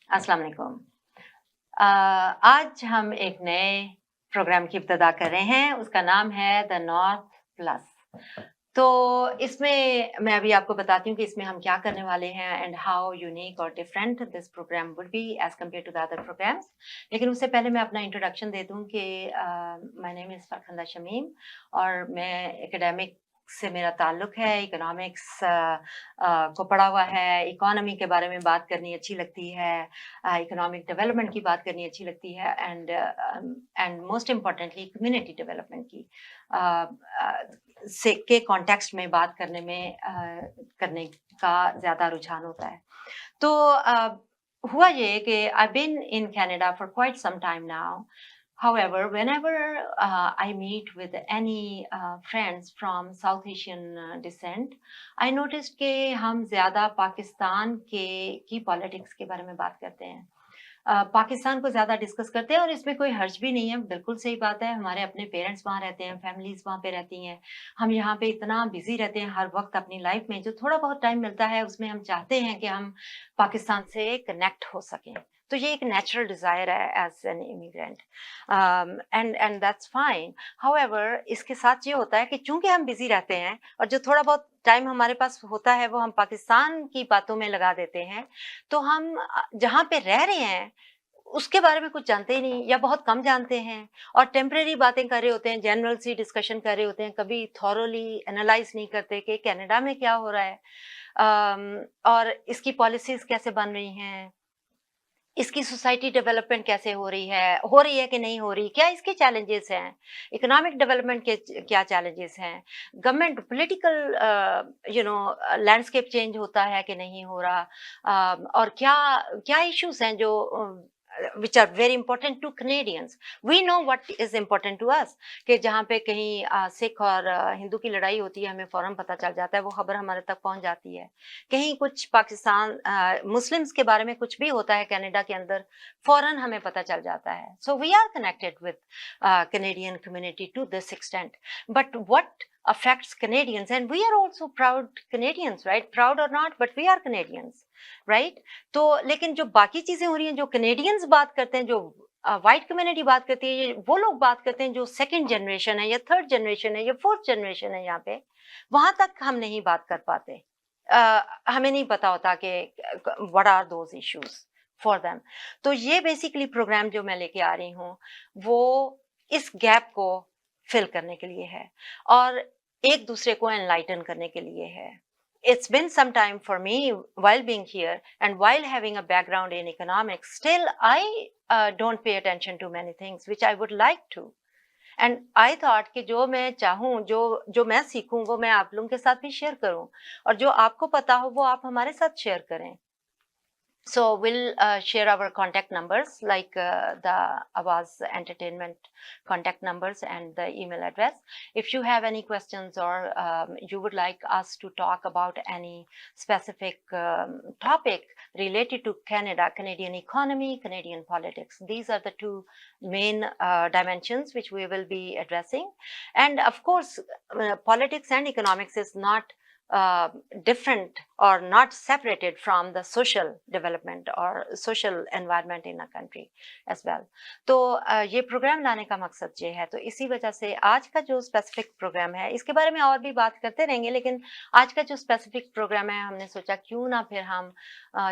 अस्सलाम वालेकुम। आज हम एक नए प्रोग्राम की इब्तिदा कर रहे हैं, उसका नाम है द नॉर्थ प्लस। तो इसमें मैं अभी आपको बताती हूँ कि इसमें हम क्या करने वाले हैं एंड हाउ यूनिक और different this program would be as compare to the other programs. लेकिन उससे पहले मैं अपना इंट्रोडक्शन दे दूँ कि my name is Farkhanda Shamim और मैं एकेडमिक से मेरा ताल्लुक है, इकोनॉमिक्स को पढ़ा हुआ है, इकोनॉमी के बारे में बात करनी अच्छी लगती है, इकोनॉमिक डेवलपमेंट की बात करनी अच्छी लगती है and most importantly community development की अ, से के कॉन्टेक्स्ट में बात करने का ज़्यादा रुझान होता है। तो हुआ ये कि I been in Canada for quite some time now. However, whenever I meet with any friends from South Asian descent, I noticed कि हम ज़्यादा पाकिस्तान की पॉलिटिक्स के बारे में बात करते हैं। पाकिस्तान को ज़्यादा डिस्कस करते हैं और इसमें कोई हर्ज भी नहीं है, बिल्कुल सही बात है। हमारे अपने पेरेंट्स वहाँ रहते हैं, फैमिलीज़ वहाँ पे रहती हैं। हम यहाँ पे इतना बिज़ी रहते हैं हर वक़्त अपनी लाइफ़ में, जो थोड़ा बहुत टाइम मिलता है उसमें हम चाहते हैं कि हम पाकिस्तान से कनेक्ट हो सकें। तो ये एक नेचुरल डिज़ायर है as an immigrant and that's fine. However इसके साथ ये होता है कि चूँकि हम बिज़ी रहते हैं और जो थोड़ा बहुत टाइम हमारे पास होता है वो हम पाकिस्तान की बातों में लगा देते हैं, तो हम जहाँ पे रह रहे हैं उसके बारे में कुछ जानते ही नहीं या बहुत कम जानते हैं और टेम्परेरी बातें कर रहे होते हैं, जनरल सी डिस्कशन कर रहे होते हैं, कभी थॉरोली एनालाइज़ नहीं करते कि कनाडा में क्या हो रहा है और इसकी पॉलिसीज़ कैसे बन रही हैं, इसकी सोसाइटी डेवलपमेंट कैसे हो रही है कि नहीं हो रही, क्या इसके चैलेंजेस हैं, इकोनॉमिक डेवलपमेंट के क्या चैलेंजेस हैं, गवर्नमेंट पॉलिटिकल लैंडस्केप चेंज होता है कि नहीं हो रहा, और क्या क्या इश्यूज हैं जो which are very important to Canadians. We know what is important to us कि जहाँ पे कहीं सिख और हिंदू की लड़ाई होती है हमें फौरन पता चल जाता है, वो खबर हमारे तक पहुंच जाती है। कहीं कुछ पाकिस्तान मुस्लिम्स के बारे में कुछ भी होता है कनाडा के अंदर, फौरन हमें पता चल जाता है। So we are connected with Canadian community to this extent. But what affects Canadians, and we are also proud Canadians, right? Proud or not, but we are Canadians, right? तो लेकिन जो बाकी चीजें हो रही हैं, जो Canadians बात करते हैं, जो व्हाइट कम्युनिटी बात करती है, वो लोग बात करते हैं जो सेकंड जनरेशन है या थर्ड जनरेशन है या फोर्थ जनरेशन है यहाँ पे, वहां तक हम नहीं बात कर पाते। हमें नहीं पता होता कि what are those issues for them. तो ये बेसिकली प्रोग्राम जो मैं लेके आ रही हूँ वो इस गैप को फिल करने के लिए है और एक दूसरे को एनलाइटन करने के लिए है। It's been some time for me while being here and while having a background in economics, still I don't pay attention to many things which I would like to. And I thought कि जो मैं चाहूँ, जो मैं सीखूँ वो मैं आप लोगों के साथ भी शेयर करूँ और जो आपको पता हो वो आप हमारे साथ शेयर करें। So we'll share our contact numbers like the Awaz Entertainment contact numbers and the email address. If you have any questions or you would like us to talk about any specific topic related to Canada, Canadian economy, Canadian politics, these are the two main dimensions which we will be addressing. And of course, politics and economics is not different or not separated from the social development or social environment in a country as well. तो ये programme लाने का मकसद ये है। तो इसी वजह से आज का जो स्पेसिफिक प्रोग्राम है इसके बारे में और भी बात करते रहेंगे, लेकिन आज का जो स्पेसिफिक प्रोग्राम है हमने सोचा क्यों ना फिर हम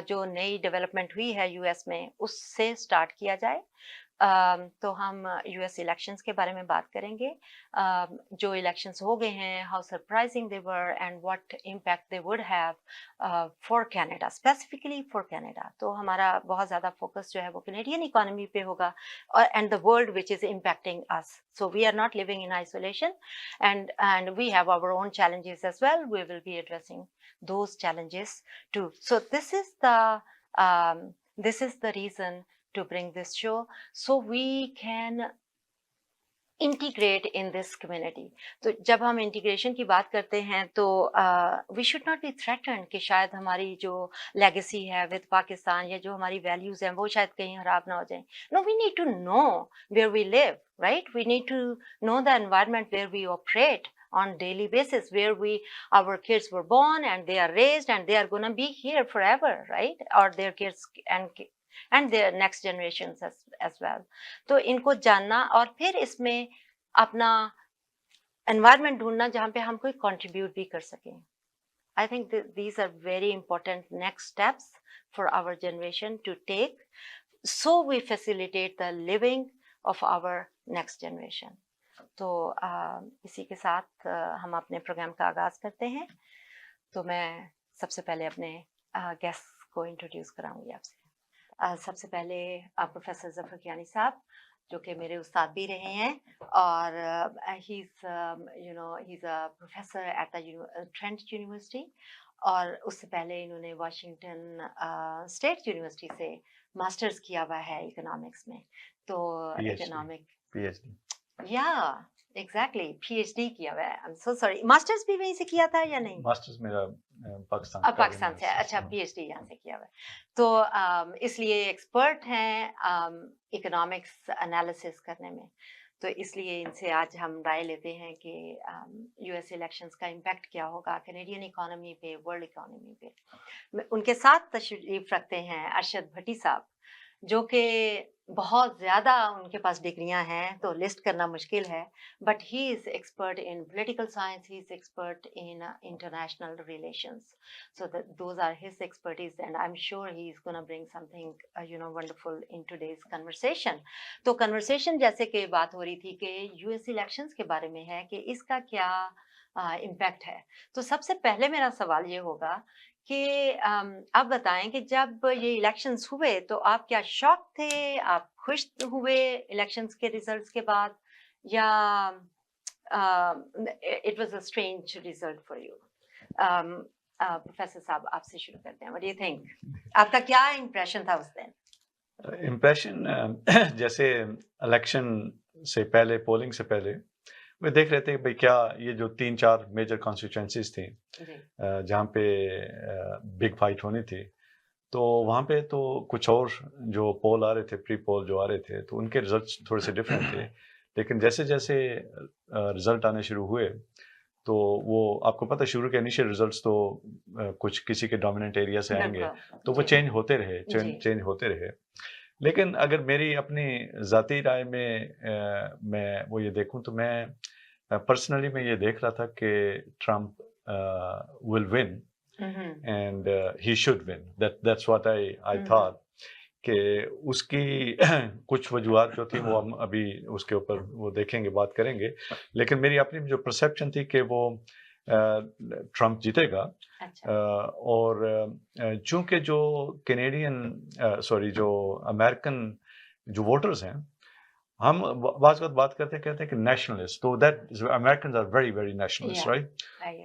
जो नई डेवलपमेंट हुई है यूएस में उससे स्टार्ट किया जाए। तो हम यूएस इलेक्शंस के बारे में बात करेंगे, जो इलेक्शंस हो गए हैं, how surprising they were and what impact they would have for Canada, specifically for Canada. तो हमारा बहुत ज़्यादा फोकस जो है वो कैनेडियन इकोनॉमी पे होगा और and the world which is impacting us. So we are not living in isolation and we have our own challenges as well. We will be addressing those challenges too. So this is the reason to bring this show so we can integrate in this community. तो जब हम integration की बात करते हैं तो we should not be threatened कि शायद हमारी जो लेगेसी है विद पाकिस्तान या जो हमारी वैल्यूज हैं वो शायद कहीं खराब ना हो जाएं। No, we need to know where we live, right? We need to know the environment where we operate on daily basis, where our kids were born and they are raised and they are going to be here forever, right? Or their kids and and their next generations as well. तो इनको जानना और फिर इसमें अपना environment ढूंढना जहाँ पे हम कोई कंट्रीब्यूट भी कर सकें। I think these are very important next steps for our generation to take, so we facilitate the living of our next generation. तो इसी के साथ हम अपने प्रोग्राम का आगाज करते हैं। तो मैं सबसे पहले अपने गेस्ट को इंट्रोड्यूस कराऊंगी आपसे। सबसे पहले प्रोफेसर जफर कियानी साहब, जो कि मेरे उस्ताद भी रहे हैं, और he is a professor at the Trent university, और उससे पहले इन्होंने वाशिंगटन स्टेट यूनिवर्सिटी से मास्टर्स किया हुआ है इकोनॉमिक्स में। तो इकोनॉमिक PhD या एग्जैक्टली PhD किया हुआ है। I am so sorry, masters भी वहीं से किया था या नहीं? मास्टर्स मेरा पाकिस्तान से, अच्छा, PhD यहाँ से किया हुआ है। तो इसलिए एक्सपर्ट हैं इकोनॉमिक्स एनालिसिस करने में। तो इसलिए इनसे आज हम राय लेते हैं कि US इलेक्शंस का इम्पैक्ट क्या होगा कैनेडियन इकोनॉमी पे, वर्ल्ड इकोनॉमी पे। उनके साथ तशरीफ रखते हैं अरशद भट्टी साहब, जो कि बहुत ज़्यादा उनके पास डिग्रियां हैं, तो लिस्ट करना मुश्किल है, but he is expert in political science, he is expert in international relations, so those are his expertise, and I'm sure he is going to bring something wonderful in today's conversation. तो conversation जैसे कि बात हो रही थी कि US elections के बारे में है कि इसका क्या इम्पैक्ट है। तो सबसे पहले मेरा सवाल ये होगा कि आप बताएं कि जब ये इलेक्शंस हुए तो आप क्या शॉक थे, आप खुश हुए इलेक्शंस के रिजल्ट्स के बाद, या it was a strange result for you? Professor साहब, आपसे शुरू करते हैं। व्हाट डू यू थिंक, आपका क्या इंप्रेशन था उस दिन? इम्प्रेशन जैसे इलेक्शन से पहले, पोलिंग से पहले वे देख रहे थे भाई क्या ये जो 3-4 मेजर कॉन्स्टिट्यूएंसीज थी जहाँ पे बिग फाइट होनी थी, तो वहाँ पे तो कुछ और जो पोल आ रहे थे, प्री पोल जो आ रहे थे, तो उनके रिजल्ट्स थोड़े से डिफरेंट थे। लेकिन जैसे जैसे रिजल्ट आने शुरू हुए तो वो आपको पता, शुरू के इनिशियल रिजल्ट्स तो कुछ किसी के डोमिनेंट एरिया से आएंगे तो वो चेंज होते रहे, चेंज होते रहे। लेकिन अगर मेरी अपनी ज़ाती राय में मैं वो ये देखूं तो मैं पर्सनली मैं ये देख रहा था कि Trump will win and he should win, that's what I thought. कि उसकी कुछ वजूहात जो थी वो हम अभी उसके ऊपर वो देखेंगे, बात करेंगे। लेकिन मेरी अपनी जो परसेप्शन थी कि वो ट्रम्प जीतेगा। अच्छा। और चूंकि जो जो अमेरिकन जो वोटर्स हैं, हम बात करते हैं, कहते हैं कि नेशनलिस्ट, तो that Americans are very very nationalist, right?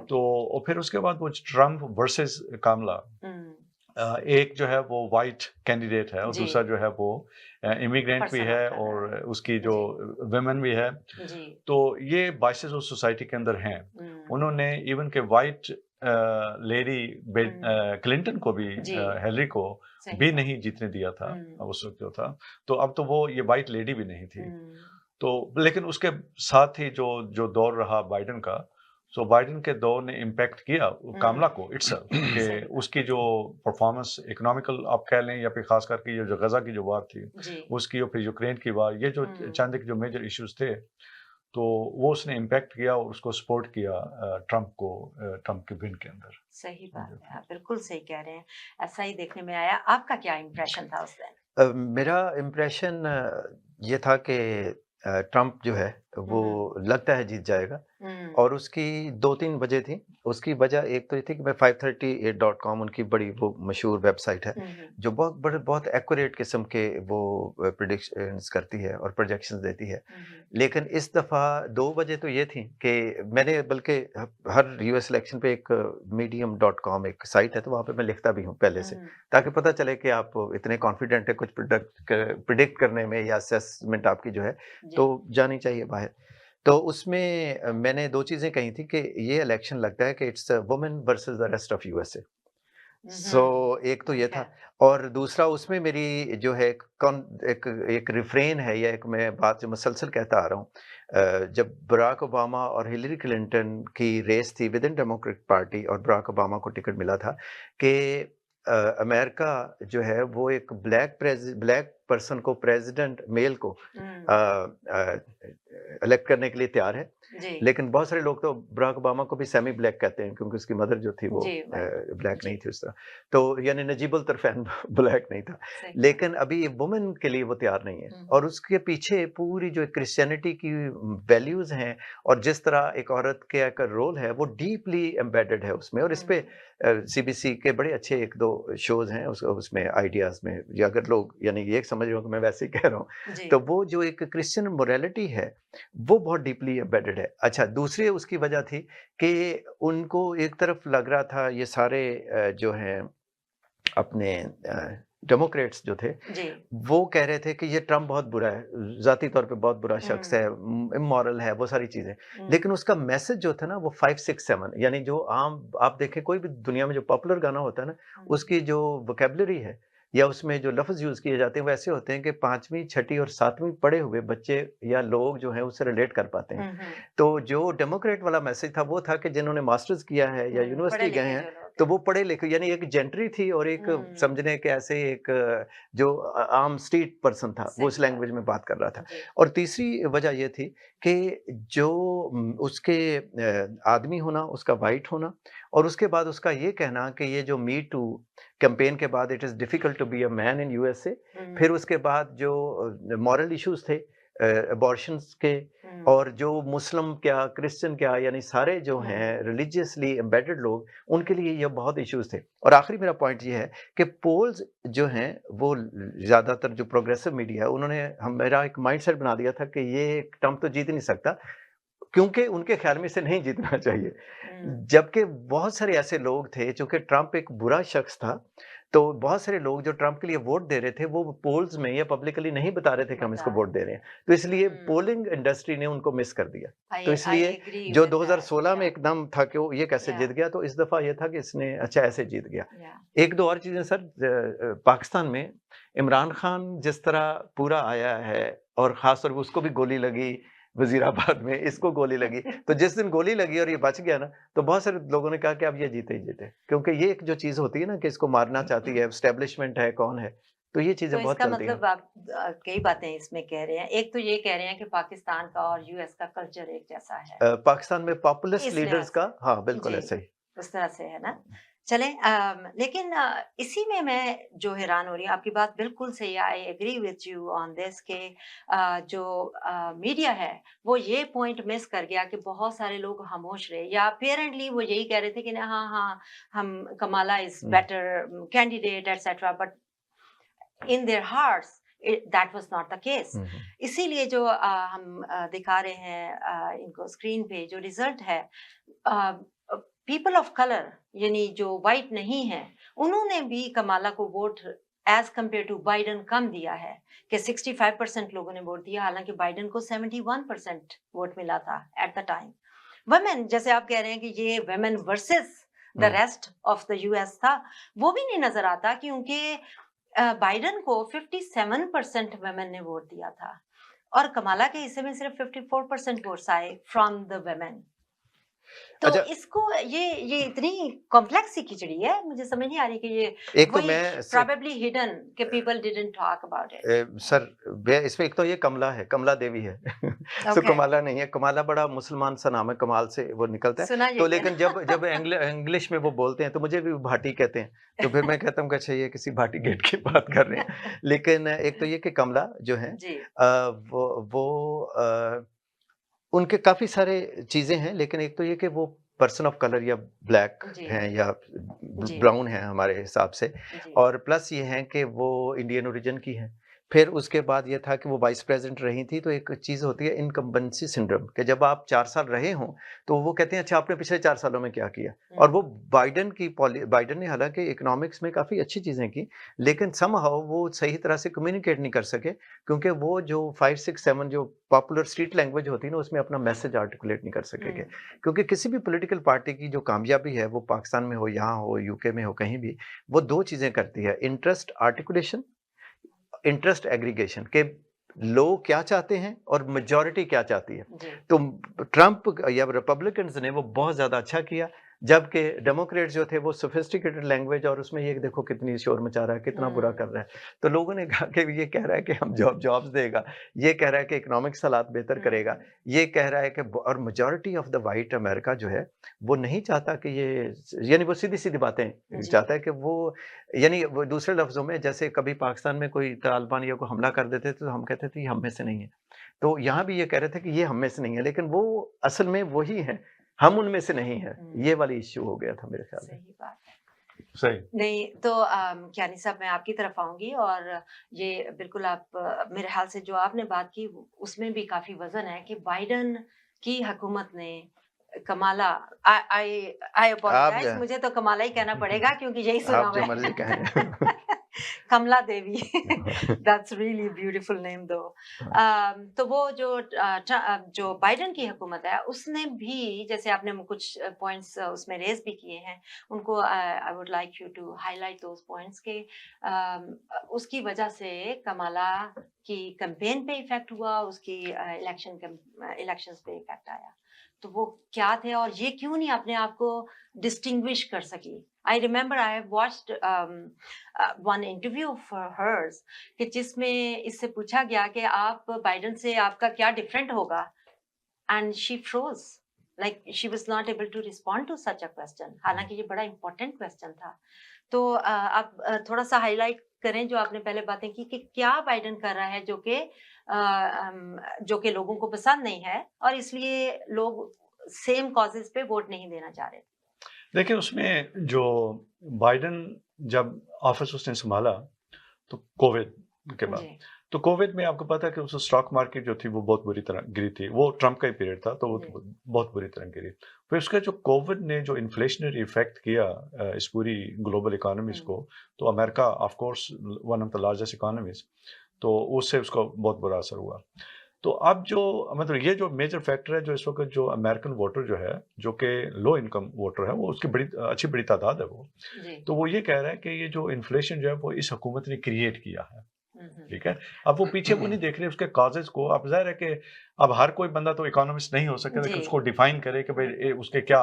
तो और फिर उसके बाद वो ट्रम्प वर्सेस कामला, एक जो है वो वाइट कैंडिडेट है और दूसरा जो है वो इमिग्रेंट भी है और उसकी जो वुमेन भी है। तो ये बाइसेस ऑफ सोसाइटी के अंदर हैं। उन्होंने इवन के वाइट लेडी क्लिंटन को भी, हिलरी को भी नहीं जीतने दिया था उस वक्त जो था। तो अब तो वो ये वाइट लेडी भी नहीं थी। तो लेकिन उसके साथ ही जो दौर रहा बाइडेन का, सो बाइडेन के दौर ने इम्पैक्ट किया कामला को इट्सल्फ, कि उसकी जो परफॉर्मेंस इकोनॉमिकल आप कह लें, या फिर खास करके ये जो गजा की जो वार थी उसकी, और फिर यूक्रेन की वार, ये जो चंद के जो मेजर इश्यूज थे, तो वो उसने इम्पैक्ट किया और उसको सपोर्ट किया ट्रम्प को, ट्रम्प के विन के अंदर। सही बात है, आप बिल्कुल सही कह रहे हैं, ऐसा ही देखने में आया। आपका क्या इम्प्रेशन था उस दिन? मेरा इम्प्रेशन ये था कि ट्रम्प जो है वो लगता है जीत जाएगा, और उसकी 2-3 वजह थी। उसकी वजह एक तो ये थी कि मैं 538.com उनकी बड़ी वो मशहूर वेबसाइट है जो बहुत एक्यूरेट किस्म के वो प्रेडिक्शंस करती है और प्रोजेक्शंस देती है। लेकिन इस दफ़ा 2 वजह तो ये थी कि मैंने बल्कि हर US इलेक्शन पे एक medium.com एक साइट है, तो वहाँ पे मैं लिखता भी हूँ पहले से, ताकि पता चले कि आप इतने कॉन्फिडेंट है कुछ प्रिडिक्ट करने में, या असेसमेंट आपकी जो है तो जानी चाहिए बाहर। तो उसमें मैंने 2 चीज़ें कही थी कि ये इलेक्शन लगता है कि it's women versus the rest of USA। सो एक तो ये था, और दूसरा उसमें मेरी जो है एक रिफ्रेन है, या एक मैं बात जो मुसलसल कहता आ रहा हूँ, जब बराक ओबामा और हिलरी क्लिंटन की रेस थी विद इन डेमोक्रेटिक पार्टी और बराक ओबामा को टिकट मिला था, कि अमेरिका जो है वो एक ब्लैक पर्सन को प्रेसिडेंट मेल को इलेक्ट करने के लिए तैयार है, जी लेकिन बहुत सारे लोग तो बराक ओबामा को भी सेमी ब्लैक कहते हैं क्योंकि उसकी मदर जो थी वो जी ब्लैक जी नहीं थी उस तरह, तो यानी नजीबुल तरफैन ब्लैक नहीं था, सही लेकिन अभी वुमेन के लिए वो तैयार नहीं है। और उसके पीछे पूरी जो क्रिश्चियनिटी की वैल्यूज हैं और जिस तरह एक औरत के का रोल है वो डीपली एम्बेडेड है उसमें। और इस पे सीबीसी के बड़े अच्छे 1-2 शोज हैं उसमें आइडियाज में, ये अगर लोग यानी ये समझ रहे हो कि मैं वैसे ही कह रहा हूँ, जी तो वो जो एक क्रिश्चियन मोरालिटी है वो बहुत डीपली एम्बेडेड है। अच्छा, दूसरी उसकी वजह थी कि उनको एक तरफ लग रहा था ये सारे जो हैं अपने डेमोक्रेट्स जो थे जी वो कह रहे थे कि ये ट्रम्प बहुत बुरा है, ज़ाती तौर पे बहुत बुरा शख्स है, इमोरल है, वो सारी चीज़ें। लेकिन उसका मैसेज जो था ना वो 5, 6, 7 यानी जो आम आप देखें कोई भी दुनिया में जो पॉपुलर गाना होता है ना, उसकी जो वोकैब्युलरी है या उसमें जो लफ्ज़ यूज़ किए जाते हैं वो ऐसे होते हैं कि 5वीं, 6ठी और 7वीं पढ़े हुए बच्चे या लोग जो हैं उससे रिलेट कर पाते हैं। तो जो डेमोक्रेट वाला मैसेज था वो था कि जिन्होंने मास्टर्स किया है या पढ़े यूनिवर्सिटी गए लिखे हैं, जो लोग तो हैं वो पढ़े लिखे यानी एक जेंट्री थी और एक समझने के ऐसे एक जो आम स्ट्रीट पर्सन था वो सही उस बात लैंग्वेज में बात कर रहा था। जी और तीसरी वजह ये थी कि जो उसके आदमी होना, उसका वाइट होना और उसके बाद उसका ये कहना कि ये जो मी टू कैंपेन के बाद it is difficult to be a man in USA, फिर उसके बाद जो मॉरल इश्यूज थे अबॉर्शंस के और जो मुस्लिम क्या क्रिश्चियन क्या यानी सारे जो हैं रिलीजियसली एम्बेडेड लोग, उनके लिए ये बहुत इश्यूज थे। और आखिरी मेरा पॉइंट ये है कि पोल्स जो हैं वो ज़्यादातर जो प्रोग्रेसिव मीडिया है उन्होंने मेरा एक माइंडसेट बना दिया था कि ये ट्रम्प तो जीत नहीं सकता क्योंकि उनके ख्याल में इसे नहीं जीतना चाहिए। जबकि बहुत सारे ऐसे लोग थे चूँकि ट्रम्प एक बुरा शख्स था, तो बहुत सारे लोग जो ट्रम्प के लिए वोट दे रहे थे वो पोल्स में या पब्लिकली नहीं बता रहे थे कि हम इसको वोट दे रहे हैं। तो इसलिए पोलिंग इंडस्ट्री ने उनको मिस कर दिया। तो आई इसलिए एग्री जो विद दैट 2016 में एकदम था कि वो ये कैसे या जीत गया, तो इस दफ़ा ये था कि इसने अच्छा ऐसे जीत गया। या 1-2 और चीज़ें सर पाकिस्तान में इमरान खान जिस तरह पूरा आया है और ख़ास तौर पे उसको भी गोली लगी वज़ीराबाद में, इसको गोली लगी। तो जिस दिन गोली लगी और ये बच गया ना, तो बहुत सारे लोगों ने कहा कि अब ये जीते ही जीते। क्योंकि ये एक जो चीज़ होती है ना कि इसको मारना चाहती है, एस्टेब्लिशमेंट है, कौन है, तो ये तो चीज़ें बहुत इसका चलती हैं। मतलब आप कई बातें इसमें कह रहे हैं। एक तो ये कह रहे हैं कि पाकिस्तान का और यूएस का कल्चर एक जैसा है। पाकिस्तान में पॉपुलिस्ट इस लिहाज लीडर्स का से हाँ, बिल्कुल जी, ऐसे ही। उस तरह से है ना? चलें लेकिन इसी में मैं जो हैरान हो रही हूँ, आपकी बात बिल्कुल सही है, I agree with you on this कि जो मीडिया है, वो ये पॉइंट मिस कर गया कि बहुत सारे लोग खामोश रहे या अपीयरेंटली वो यही कह रहे थे कि ना हाँ, हाँ, हम कमाला इज़ हुँ, better candidate etcetera but in their hearts that was not the case. हुँ, हुँ। इसीलिए जो हम दिखा रहे हैं इनको स्क्रीन पे जो रिजल्ट है पीपल ऑफ कलर यानी जो वाइट नहीं है उन्होंने भी कमाला को vote as compare to Biden कम दिया है कि 65% लोगों ने वोट दिया, हालांकि बाइडन को 71% वोट मिला था एट द टाइम। वुमेन जैसे आप कह रहे हैं कि ये women versus the hmm. Rest of the US था, वो भी नहीं नजर आता क्योंकि बाइडन को 57% वुमेन ने वोट दिया था और कमाला के हिस्से में सिर्फ 54% वोट्स आए फ्रॉम द वुमेन। तो अच्छा, इसको ये इतनी कॉम्प्लेक्स सी खिचड़ी है, मुझे समझ नहीं आ रही कि ये एक तो वही मैं स प्रोबेबली हिडन कि people didn't talk about it. Sir इसमें एक तो ये कमला है, कमला देवी है। सो ओके, कमाला नहीं है, कमाला बड़ा मुसलमान सा नाम है, कमाल से वो निकलता है। सुना तो ये लेकिन जब जब इंग्लिश में वो बोलते हैं तो मुझे भी भाटी कहते हैं। तो फिर मैं कहता हूँ कि अच्छा ये किसी भाटी गेट की बात कर रहे हैं। लेकिन एक तो ये कि कमला जो है जी, वो उनके काफ़ी सारे चीज़ें हैं, लेकिन एक तो ये कि वो पर्सन ऑफ कलर या ब्लैक जी, हैं या जी, ब्राउन हैं हमारे हिसाब से जी, और प्लस ये हैं कि वो इंडियन ओरिजिन की हैं। फिर उसके बाद ये था कि वो वाइस प्रेज़िडेंट रही थी, तो एक चीज़ होती है इनकम्बेंसी सिंड्रोम कि जब आप 4 साल रहे हों, तो वो कहते हैं अच्छा आपने पिछले 4 सालों में क्या किया? और वो बाइडेन ने हालाँकि इकोनॉमिक्स में काफ़ी अच्छी चीज़ें की, लेकिन समहाउ वो सही तरह से कम्युनिकेट नहीं कर सके क्योंकि वो जो 5, 6, 7 जो पॉपुलर स्ट्रीट लैंग्वेज होती है ना, उसमें अपना मैसेज आर्टिकुलेट नहीं कर सकेंगे। क्योंकि किसी भी पॉलिटिकल पार्टी की जो कामयाबी है, वो पाकिस्तान में हो, यहाँ हो, यूके में हो, कहीं भी, वो 2 चीज़ें करती है, इंटरेस्ट आर्टिकुलेशन, इंटरेस्ट एग्रीगेशन कि लोग क्या चाहते हैं और मेजॉरिटी क्या चाहती है। जी, तो ट्रम्प या रिपब्लिकन्स ने वो बहुत ज़्यादा अच्छा किया। जबकि डेमोक्रेट जो थे वो सोफिस्टिकेटेड लैंग्वेज और उसमें ये देखो कितनी शोर मचा रहा है, कितना बुरा कर रहा है। तो लोगों ने कहा कि ये कह रहा है कि हम जॉब्स देगा, ये कह रहा है कि इकोनॉमिक हालात बेहतर करेगा, ये कह रहा है कि और majority of the white America जो है वो नहीं चाहता कि ये, यानी वो सीधी-सीधी बातें चाहता है कि वो, यानी वो दूसरे लफ्ज़ों में जैसे कभी पाकिस्तान में कोई तालिबान या कोई हमला कर देते थे तो हम कहते थे ये हम में से नहीं है। तो यहाँ भी ये कह रहे थे कि ये हम में से नहीं है, लेकिन वो असल में वही है, हम उनमें से नहीं है। ये वाली इश्यू हो गया था मेरे ख्याल में। सही बात है। सही। नहीं तो कियानी साहब मैं आपकी तरफ आऊंगी और ये बिल्कुल आप मेरे ख्याल से जो आपने बात की उसमें भी काफी वजन है कि बाइडन की हुकूमत ने कमाला आई अपोलोजाइज, मुझे तो कमाला ही कहना पड़ेगा क्योंकि यही सुना आप जो मर्जी कहें। कमला देवी, दैट्स रियली ब्यूटीफुल नेम दो। तो वो जो बाइडन की हुकूमत है उसने भी, जैसे आपने कुछ पॉइंट्स उसमें रेज भी किए हैं, उनको I would like you to highlight those points के उसकी वजह से कमला की कैंपेन पे इफेक्ट हुआ, उसकी इलेक्शंस पे इफेक्ट आया। तो वो क्या थे और ये क्यों नहीं अपने आप को डिस्टिंग्विश कर सकी? I remember I have watched one interview for hers कि जिसमें इससे पूछा गया कि आप बाइडन से आपका क्या डिफरेंट होगा, and she froze like she was not able to respond to such a question, हालांकि ये बड़ा इंपॉर्टेंट क्वेश्चन था। तो आप थोड़ा सा हाईलाइट करें जो आपने पहले बातें की कि क्या बाइडन कर रहा है जो कि लोगों को पसंद नहीं है और इसलिए लोग सेम कॉजेस पे वोट नहीं देना चाह रहे। देखिए उसमें जो बाइडन जब ऑफिस उसने संभाला तो कोविड के बाद, तो कोविड में आपको पता है कि उस स्टॉक मार्केट जो थी वो बहुत बुरी तरह गिरी थी। वो ट्रम्प का ही पीरियड था तो वो बहुत बुरी तरह गिरी। फिर उसका जो कोविड ने जो इन्फ्लेशनरी इफेक्ट किया इस पूरी ग्लोबल इकोनॉमीज को, तो America of course one of the largest economies, तो उससे उसका बहुत बुरा असर हुआ। तो अब जो मतलब ये जो मेजर फैक्टर है जो इस वक्त जो अमेरिकन वोटर जो है, जो कि लो इनकम वोटर है, वो उसकी बड़ी तादाद है वो। तो वो ये कह रहा है कि ये जो इन्फ्लेशन जो है वो इस हुकूमत ने क्रिएट किया है। ठीक है, अब वो पीछे वो नहीं देख रहे उसके काजेस को। अब जाहिर है कि अब हर कोई बंदा तो इकोनॉमिस्ट नहीं हो सकता कि उसको डिफाइन करे कि भाई उसके क्या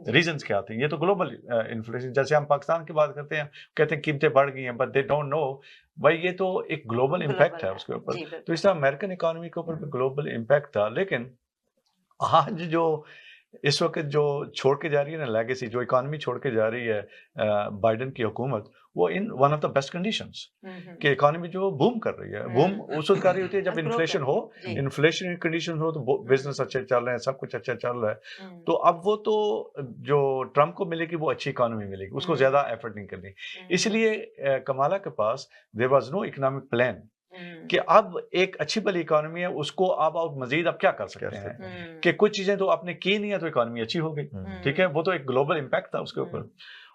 रीजंस क्या थे। ये तो ग्लोबल इन्फ्लेशन, जैसे हम पाकिस्तान की बात करते हैं, कहते हैं कीमतें बढ़ गई हैं, बट दे डोंट नो भाई ये तो एक ग्लोबल इम्पैक्ट है उसके ऊपर। तो इस तरह अमेरिकन इकोनॉमी के ऊपर भी ग्लोबल इम्पैक्ट था। लेकिन आज जो इस वक्त जो छोड़ के जा रही है ना लेगेसी, जो इकोनॉमी छोड़ के जा रही है बाइडन की हुकूमत, वो in one of the best conditions कि इकोनॉमी जो बूम कर रही है। बूम उस वक्त कर रही होती है जब इन्फ्लेशन हो, इन्फ्लेशन कंडीशन हो, तो बिजनेस अच्छे चल रहे हैं, सब कुछ अच्छा चल रहा है। तो अब वो तो जो ट्रम्प को मिलेगी वो अच्छी इकोनॉमी मिलेगी, उसको ज्यादा एफर्ट नहीं करनी। इसलिए कमाला के पास there was no economic plan कि अब एक अच्छी भली इकोनॉमी है, उसको अब मजीद अब क्या कर सकते हैं कि कुछ चीजें तो आपने की नहीं है तो इकोनॉमी अच्छी हो गई। ठीक है, वो तो एक ग्लोबल इम्पैक्ट था उसके ऊपर।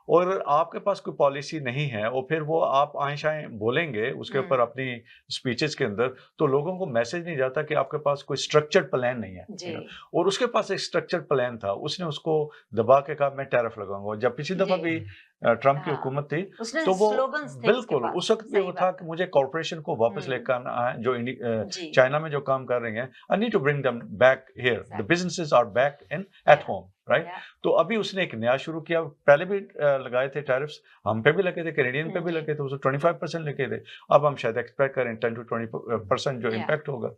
और आपके पास कोई पॉलिसी नहीं है और फिर वो आप आए शाए बोलेंगे उसके ऊपर अपनी स्पीचेस के अंदर, तो लोगों को मैसेज नहीं जाता कि आपके पास कोई स्ट्रक्चर्ड प्लान नहीं है। और उसके पास एक स्ट्रक्चर्ड प्लान था, उसने उसको दबा के कहा मैं टैरिफ लगाऊंगा। जब पिछली दफा भी ट्रम्प की हुकूमत थी तो वो बिल्कुल उस वक्त भी वो था कि मुझे कॉर्पोरेशन को वापस लेकर आना है जो चाइना में जो काम कर रहे हैं, I need to bring them back here, the businesses are back in at home, right. तो अभी उसने एक नया शुरू किया। पहले भी लगाए थे टैरिफ्स, हम पे भी लगे थे, कैनेडियन पे भी लगे थे, उसको 25% लगे थे। अब हम शायद एक्सपेक्ट करें 10 to 20% जो इम्पैक्ट होगा।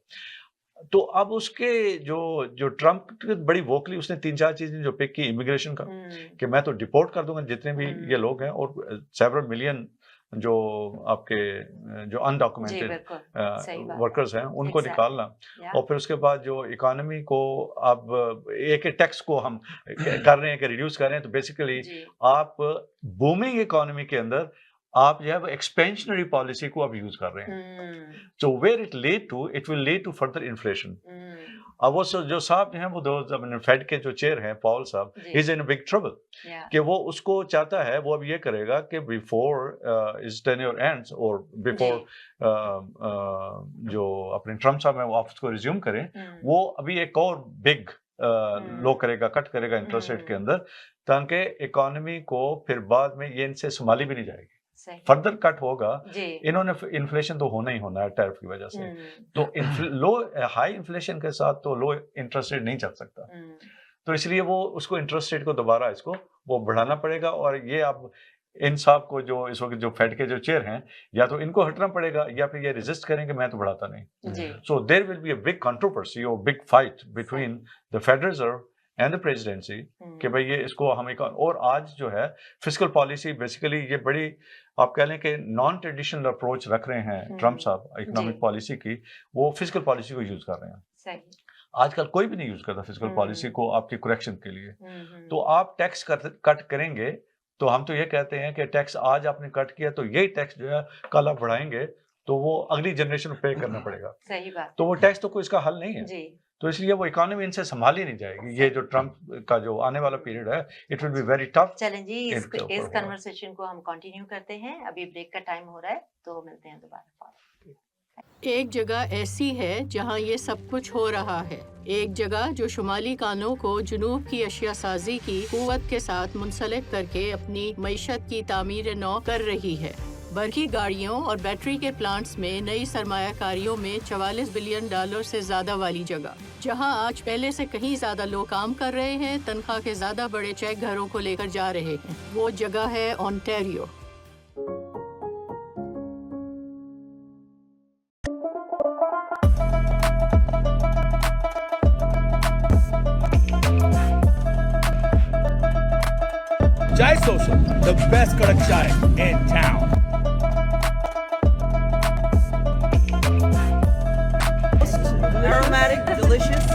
तो अब उसके जो ट्रम्प बड़ी वोकली उसने 3-4 चीजें जो पिक की, इमिग्रेशन का कि मैं तो डिपोर्ट कर दूंगा जितने भी ये लोग हैं, और सेवरल मिलियन जो आपके जो अनडॉक्यूमेंटेड वर्कर्स हैं उनको निकालना। और फिर उसके बाद जो इकोनॉमी को अब एक टैक्स को हम कर रहे हैं कि रिड्यूस कर रहे हैं, तो बेसिकली आप बूमिंग इकोनॉमी के अंदर आप जो है एक्सपेंशनरी पॉलिसी को अब यूज कर रहे हैं। So where it will lead to further inflation. अब वो जो साहब हैं वो फेड के जो चेयर हैं पॉल साहब, इज इन बिग ट्रबल कि वो उसको चाहता है, वो अब ये करेगा कि बिफोर इज टेन्योर एंड्स और बिफोर जो अपने ट्रम्प साहब हैं वो ऑफिस को रिज्यूम करें, वो अभी एक और बिग लो करेगा, कट करेगा इंटरेस्ट रेट के अंदर, ताकि इकोनॉमी को फिर बाद में ये इनसे संभाली भी नहीं जाएगी। फर्दर कट होगा। इन्होंने इन्फ्लेशन तो होना ही होना है टैरिफ की वजह से, तो हाई इन्फ्लेशन के साथ तो लो इंटरेस्ट रेट नहीं चल सकता। तो इसलिए वो उसको इंटरेस्ट रेट को दोबारा इसको वो बढ़ाना पड़ेगा, और ये आप इन साहब को जो इस वक्त जो फेड के जो चेयर हैं, या तो इनको हटना पड़ेगा या फिर ये रेजिस्ट करेंगे मैं तो बढ़ाता नहीं। So there will be a big controversy और big fight between the federal reserve and the presidency कि भाई ये इसको हम एक, और आज जो है फिस्कल पॉलिसी बेसिकली ये बड़ी आप कह लें कि नॉन ट्रेडिशनल अप्रोच रख रहे हैं ट्रम्प साहब इकोनॉमिक पॉलिसी की, वो फिस्कल पॉलिसी को यूज कर रहे हैं। सही। आजकल कोई भी नहीं यूज करता फिस्कल पॉलिसी को आपकी करेक्शन के लिए। तो आप टैक्स कट करेंगे तो हम तो ये कहते हैं कि टैक्स आज आपने कट किया तो यही टैक्स जो है कल आप बढ़ाएंगे तो वो अगली जनरेशन पे करना पड़ेगा। सही बात। तो वो टैक्स तो कोई इसका हल नहीं है जी। तो इसलिए वो इकोनॉमी इनसे संभाली नहीं जाएगी। ये जो ट्रम्प का जो आने वाला पीरियड है it will be very tough. चलें जी, इस कन्वर्सेशन को हम कंटिन्यू करते हैं। अभी ब्रेक का टाइम हो रहा है तो मिलते हैं दोबारा। एक जगह ऐसी है जहां ये सब कुछ हो रहा है, एक जगह जो शुमाली कानों को जुनूब की अशिया साजी की कुव्वत के साथ मुंसलिक करके अपनी मईशत की तामीर नौ कर रही है। बरकी गाड़ियों और बैटरी के प्लांट्स में नई सरमायाकारियों में $44 बिलियन से ज्यादा वाली जगह, जहां आज पहले से कहीं ज्यादा लोग काम कर रहे हैं, तनख्वाह के ज्यादा बड़े चेक घरों को लेकर जा रहे हैं। वो जगह है Ontario. Chai Social, the best kadak chai in town. Aromatic, delicious,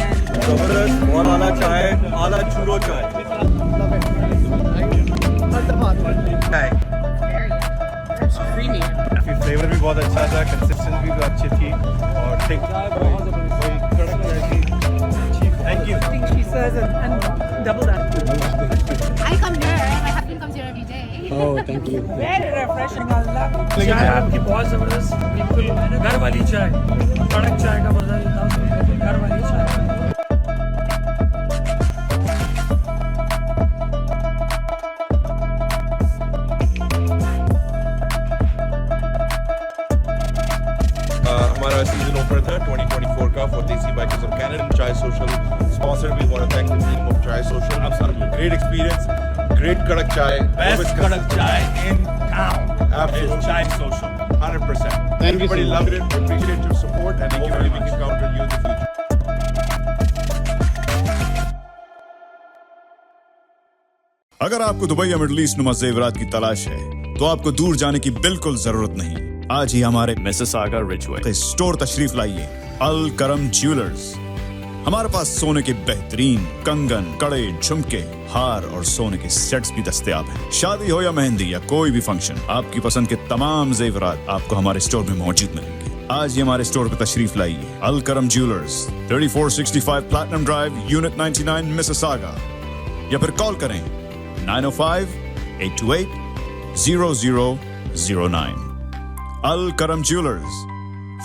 and Zabardast, बहुत आला चाय, आला चूरो चाय. it's creamy. फ्लेवर भी बहुत अच्छा था, कंसिस्टेंसी भी अच्छी थी और थिक कोई कड़क नहीं थी। Thank you. I think she says and double that. I come here. My husband comes here every day. Oh, thank you. Very refreshing. I love it. चाय आपकी बहुत जबरदस्त, बिल्कुल घर वाली चाय, कड़क चाय का मजा लेता हूँ, घर वाली चाय। हमारा सीजन ओपनर था 2024 का for Desi Bikers of Canada and Chai Social sponsor. We want to thank the team of Chai Social. Absolutely great experience, great kadak chai. Best kadak chai in town. Absolutely. Is Chai Social. 100%. Everybody loved it. We appreciate your support and hopefully we can count on you in the future. अगर आपको Dubai या middle east नुमा ज़ेवरात की तलाश है तो आपको दूर जाने की बिल्कुल जरूरत नहीं। आज ही हमारे मिसिसागा रिजवे स्टोर तशरीफ लाइए, अल करम ज्वेलर्स। हमारे पास सोने के बेहतरीन कंगन, कड़े, झुमके, हार और सोने के सेट्स भी दस्तयाब हैं। शादी हो या मेहंदी या कोई भी फंक्शन, आपकी पसंद के तमाम ज़ेवरात आपको हमारे स्टोर में मौजूद मिलेंगे। आज ही हमारे स्टोर पर तशरीफ लाइए, अल करम jewellers, 3465 platinum drive, unit 99, Mississauga, या फिर कॉल करें 905-828-0009। अल करम ज्वेलर्स,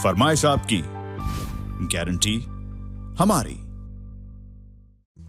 फरमाइश आपकी, गारंटी हमारी।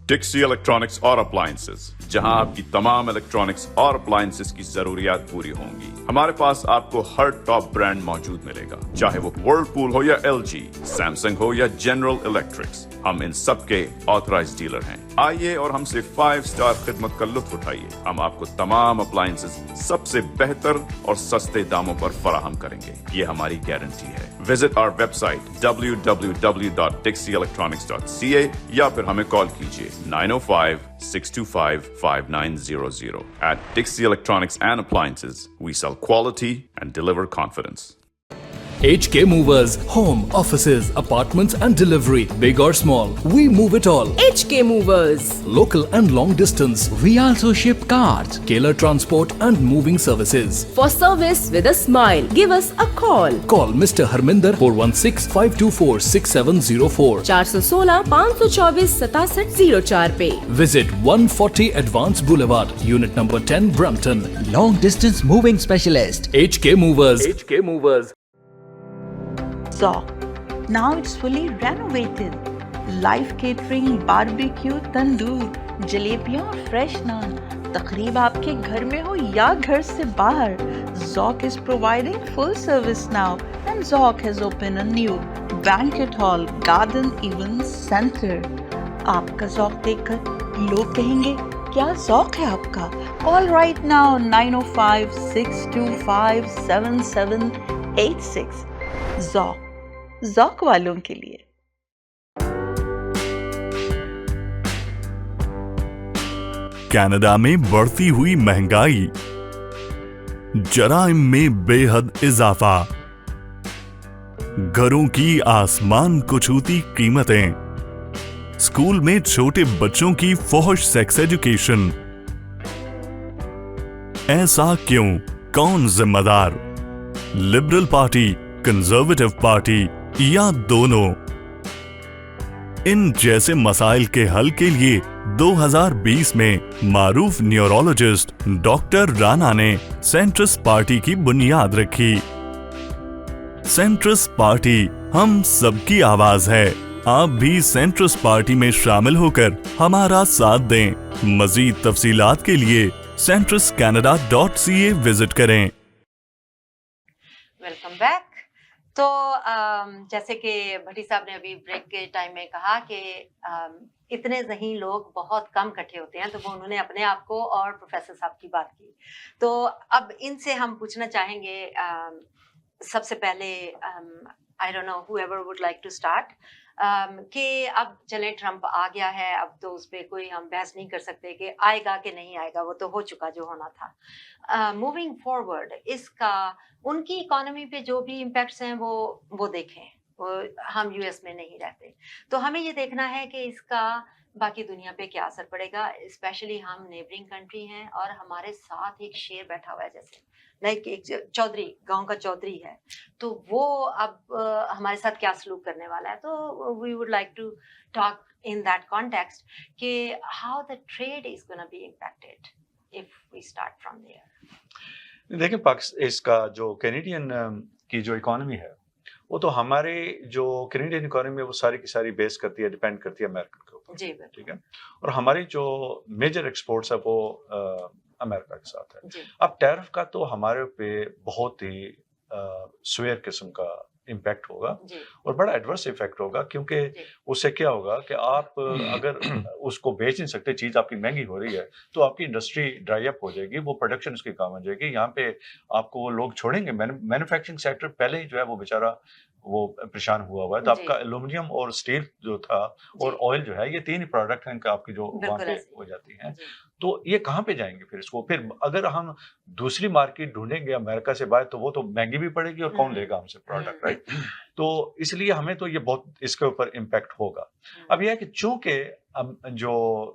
डिक्सी इलेक्ट्रॉनिक्स और अप्लायंसेस, जहां आपकी तमाम इलेक्ट्रॉनिक्स और अप्लायंसेस की जरूरियात पूरी होंगी। हमारे पास आपको हर टॉप ब्रांड मौजूद मिलेगा, चाहे वो वर्लपूल हो या LG, सैमसंग हो या जनरल इलेक्ट्रिक्स। हम इन सब के ऑथराइज्ड डीलर हैं। आइए और हमसे 5 स्टार खिदमत का लुत्फ उठाइए। हम आपको तमाम अप्लायंसेस सबसे बेहतर और सस्ते दामों पर फराहम करेंगे, ये हमारी गारंटी है। विजिट आवर वेबसाइट www.dixieelectronics.ca या फिर हमें कॉल कीजिए 905-625-5900. At Dixie Electronics and Appliances, we sell quality and deliver confidence. HK Movers, home, offices, apartments and delivery, big or small, we move it all. HK Movers. Local and long distance, we also ship cars, Keller Transport and moving services. For service with a smile, give us a call. Call Mr. Harminder 416-524-6704. 416-524-6704 पे. Visit 140 Advance Boulevard, Unit number 10, Brampton. Long distance moving specialist. HK Movers. HK Movers. Zoc. Now it's fully renovated. Live catering, barbecue, tandoor, जलेबियाँ और fresh naan. तकरीब आपके घर में हो या घर से बाहर, Zoc is providing full service now, and Zoc has opened a new banquet hall, garden event center. आपका Zoc देखकर लोग कहेंगे क्या ज़ौक़ है आपका? Call right now 905-625-7786। ज़ौक़ वालों के लिए। कनाडा में बढ़ती हुई महंगाई, जराइम में बेहद इजाफा, घरों की आसमान को छूती कीमतें, स्कूल में छोटे बच्चों की फौहश सेक्स एजुकेशन। ऐसा क्यों? कौन जिम्मेदार? लिबरल पार्टी, कंजर्वेटिव पार्टी या दोनों? इन जैसे मसाइल के हल के लिए 2020 में मारूफ न्यूरोलॉजिस्ट डॉक्टर राणा ने सेंट्रिस्ट पार्टी की बुनियाद रखी। सेंट्रिस्ट पार्टी हम सबकी आवाज है। आप भी सेंट्रिस्ट पार्टी में शामिल होकर हमारा साथ दें। मजीद तफसीलात के लिए centristcanada.ca विजिट करें। Welcome back. तो जैसे कि भट्टी साहब ने अभी ब्रेक के टाइम में कहा कि इतने ज़हीन लोग बहुत कम इकट्ठे होते हैं, तो वो उन्होंने अपने आप को और प्रोफेसर साहब की बात की। तो अब इनसे हम पूछना चाहेंगे, सबसे पहले I don't know whoever would like to start, कि अब चले ट्रम्प आ गया है, अब तो उस पर कोई हम बहस नहीं कर सकते कि आएगा कि नहीं आएगा, वो तो हो चुका जो होना था। मूविंग फॉरवर्ड इसका उनकी इकोनॉमी पे जो भी इम्पैक्ट्स हैं वो देखें। वो हम यूएस में नहीं रहते, तो हमें ये देखना है कि इसका बाकी दुनिया पे क्या असर पड़ेगा। स्पेशली हम नेबरिंग कंट्री हैं और हमारे साथ एक शेर बैठा हुआ है, जैसे लाइक एक चौधरी, गांव का चौधरी है, तो वो अब हमारे साथ क्या सलूक करने वाला है। तो we would like to talk in that context कि how the trade is gonna be impacted if we start from there. देखिए, पाकिस्तान इसका जो कैनेडियन की जो इकोनॉमी है, वो तो हमारे जो कैनेडियन इकोनॉमी है वो सारी की सारी बेस करती है, डिपेंड करती है अमेरिकन के ऊपर। जी, ठीक है। और हमारी जो मेजर एक्सपोर्ट्स है वो अमेरिका के साथ है। अब टैरिफ का तो हमारे पे बहुत ही स्वेयर किस्म का इम्पैक्ट होगा और बड़ा एडवर्स इफेक्ट होगा, क्योंकि उससे क्या होगा कि आप अगर उसको बेच नहीं सकते, चीज़ आपकी महंगी हो रही है, तो आपकी इंडस्ट्री ड्राई अप हो जाएगी, वो प्रोडक्शन उसकी कम हो जाएगी। यहाँ पे आपको वो लोग छोड़ेंगे। मैन्युफैक्चरिंग सेक्टर पहले ही जो है वो बेचारा वो परेशान हुआ है। तो आपका एल्यूमिनियम और स्टील जो था और ऑयल जो है, ये तीन ही प्रोडक्ट हैं आपकी जो वहाँ पे हो जाती हैं। तो ये कहाँ पे जाएंगे फिर इसको? फिर अगर हम दूसरी मार्केट ढूंढेंगे अमेरिका से बाहर, तो वो तो महंगी भी पड़ेगी और कौन लेगा हमसे प्रोडक्ट, राइट? तो इसलिए हमें तो ये बहुत इसके ऊपर इम्पैक्ट होगा। अब यह है कि चूंकि जो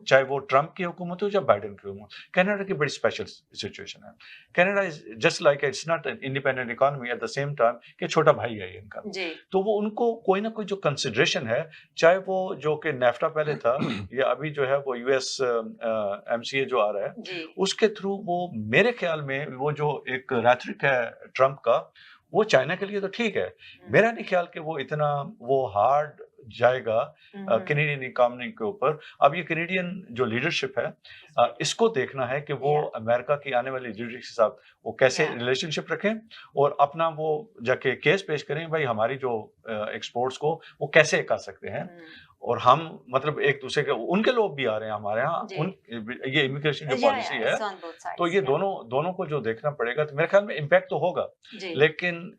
चाहे वो ट्रम्प की हुकूमत हो या बाइडेन की हुकूमत, कनाडा की बड़ी स्पेशल सिचुएशन है। Canada is just like it's not an independent economy at the same time कि छोटा भाई है इनका, तो वो उनको कोई ना कोई जो कंसिडरेशन है, चाहे वो जो कि नेफ्टा पहले था या अभी जो है वो यूएस एमसीए जो आ रहा है, उसके थ्रू वो मेरे ख्याल में वो जो एक रैथरिक है ट्रम्प का, वो चाइना के लिए तो ठीक है। मेरा नहीं ख्याल कि वो इतना वो हार्ड जाएगा कैनेडियन इकोनॉमी के ऊपर। अब ये कैनेडियन जो लीडरशिप है, इसको देखना है कि वो अमेरिका की आने वाली लीडरशिप के साथ वो कैसे रिलेशनशिप रखें और अपना वो जाके केस पेश करें, भाई हमारी जो एक्सपोर्ट्स को वो कैसे कर सकते हैं। और हम मतलब एक दूसरे के, उनके लोग भी आ रहे हैं हमारे यहाँ, ये इमिग्रेशन जो पॉलिसी है, तो ये दोनों को जो देखना पड़ेगा। तो मेरे ख्याल में इम्पैक्ट तो होगा, लेकिन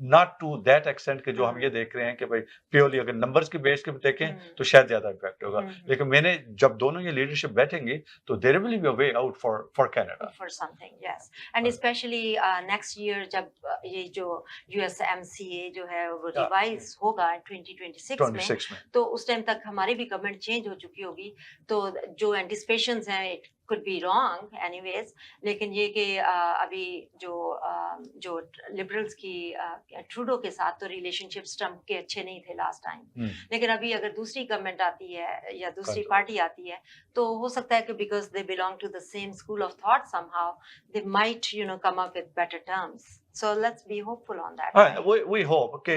नॉट टू दैट एक्सटेंट के जो हम ये देख रहे हैं कि भाई प्योरली अगर नंबर्स के बेस के देखें तो शायद ज्यादा इम्पैक्ट होगा। लेकिन मैंने जब दोनों ये लीडरशिप बैठेंगे तो there will be a way out for Canada for something, yes. And specially next year जब ये जो यूएसएमसीए जो है वो रिवाइज होगा 2026 में, तो उस टाइम तक हमारी भी गवर्नमेंट चेंज हो चुकी होगी। तो जो एंटिसिपेशंस हैं, it could be wrong anyways, लेकिन ये कि अभी जो लिबरल्स की ट्रूडो के साथ तो रिलेशनशिप्स ट्रम्प के अच्छे नहीं थे लास्ट टाइम, लेकिन अभी अगर दूसरी गवर्नमेंट आती है या दूसरी पार्टी आती है, तो हो सकता है कि because they belong to the same school of thought somehow they might come up with better terms. So let's be hopeful on that. हाँ, we hope कि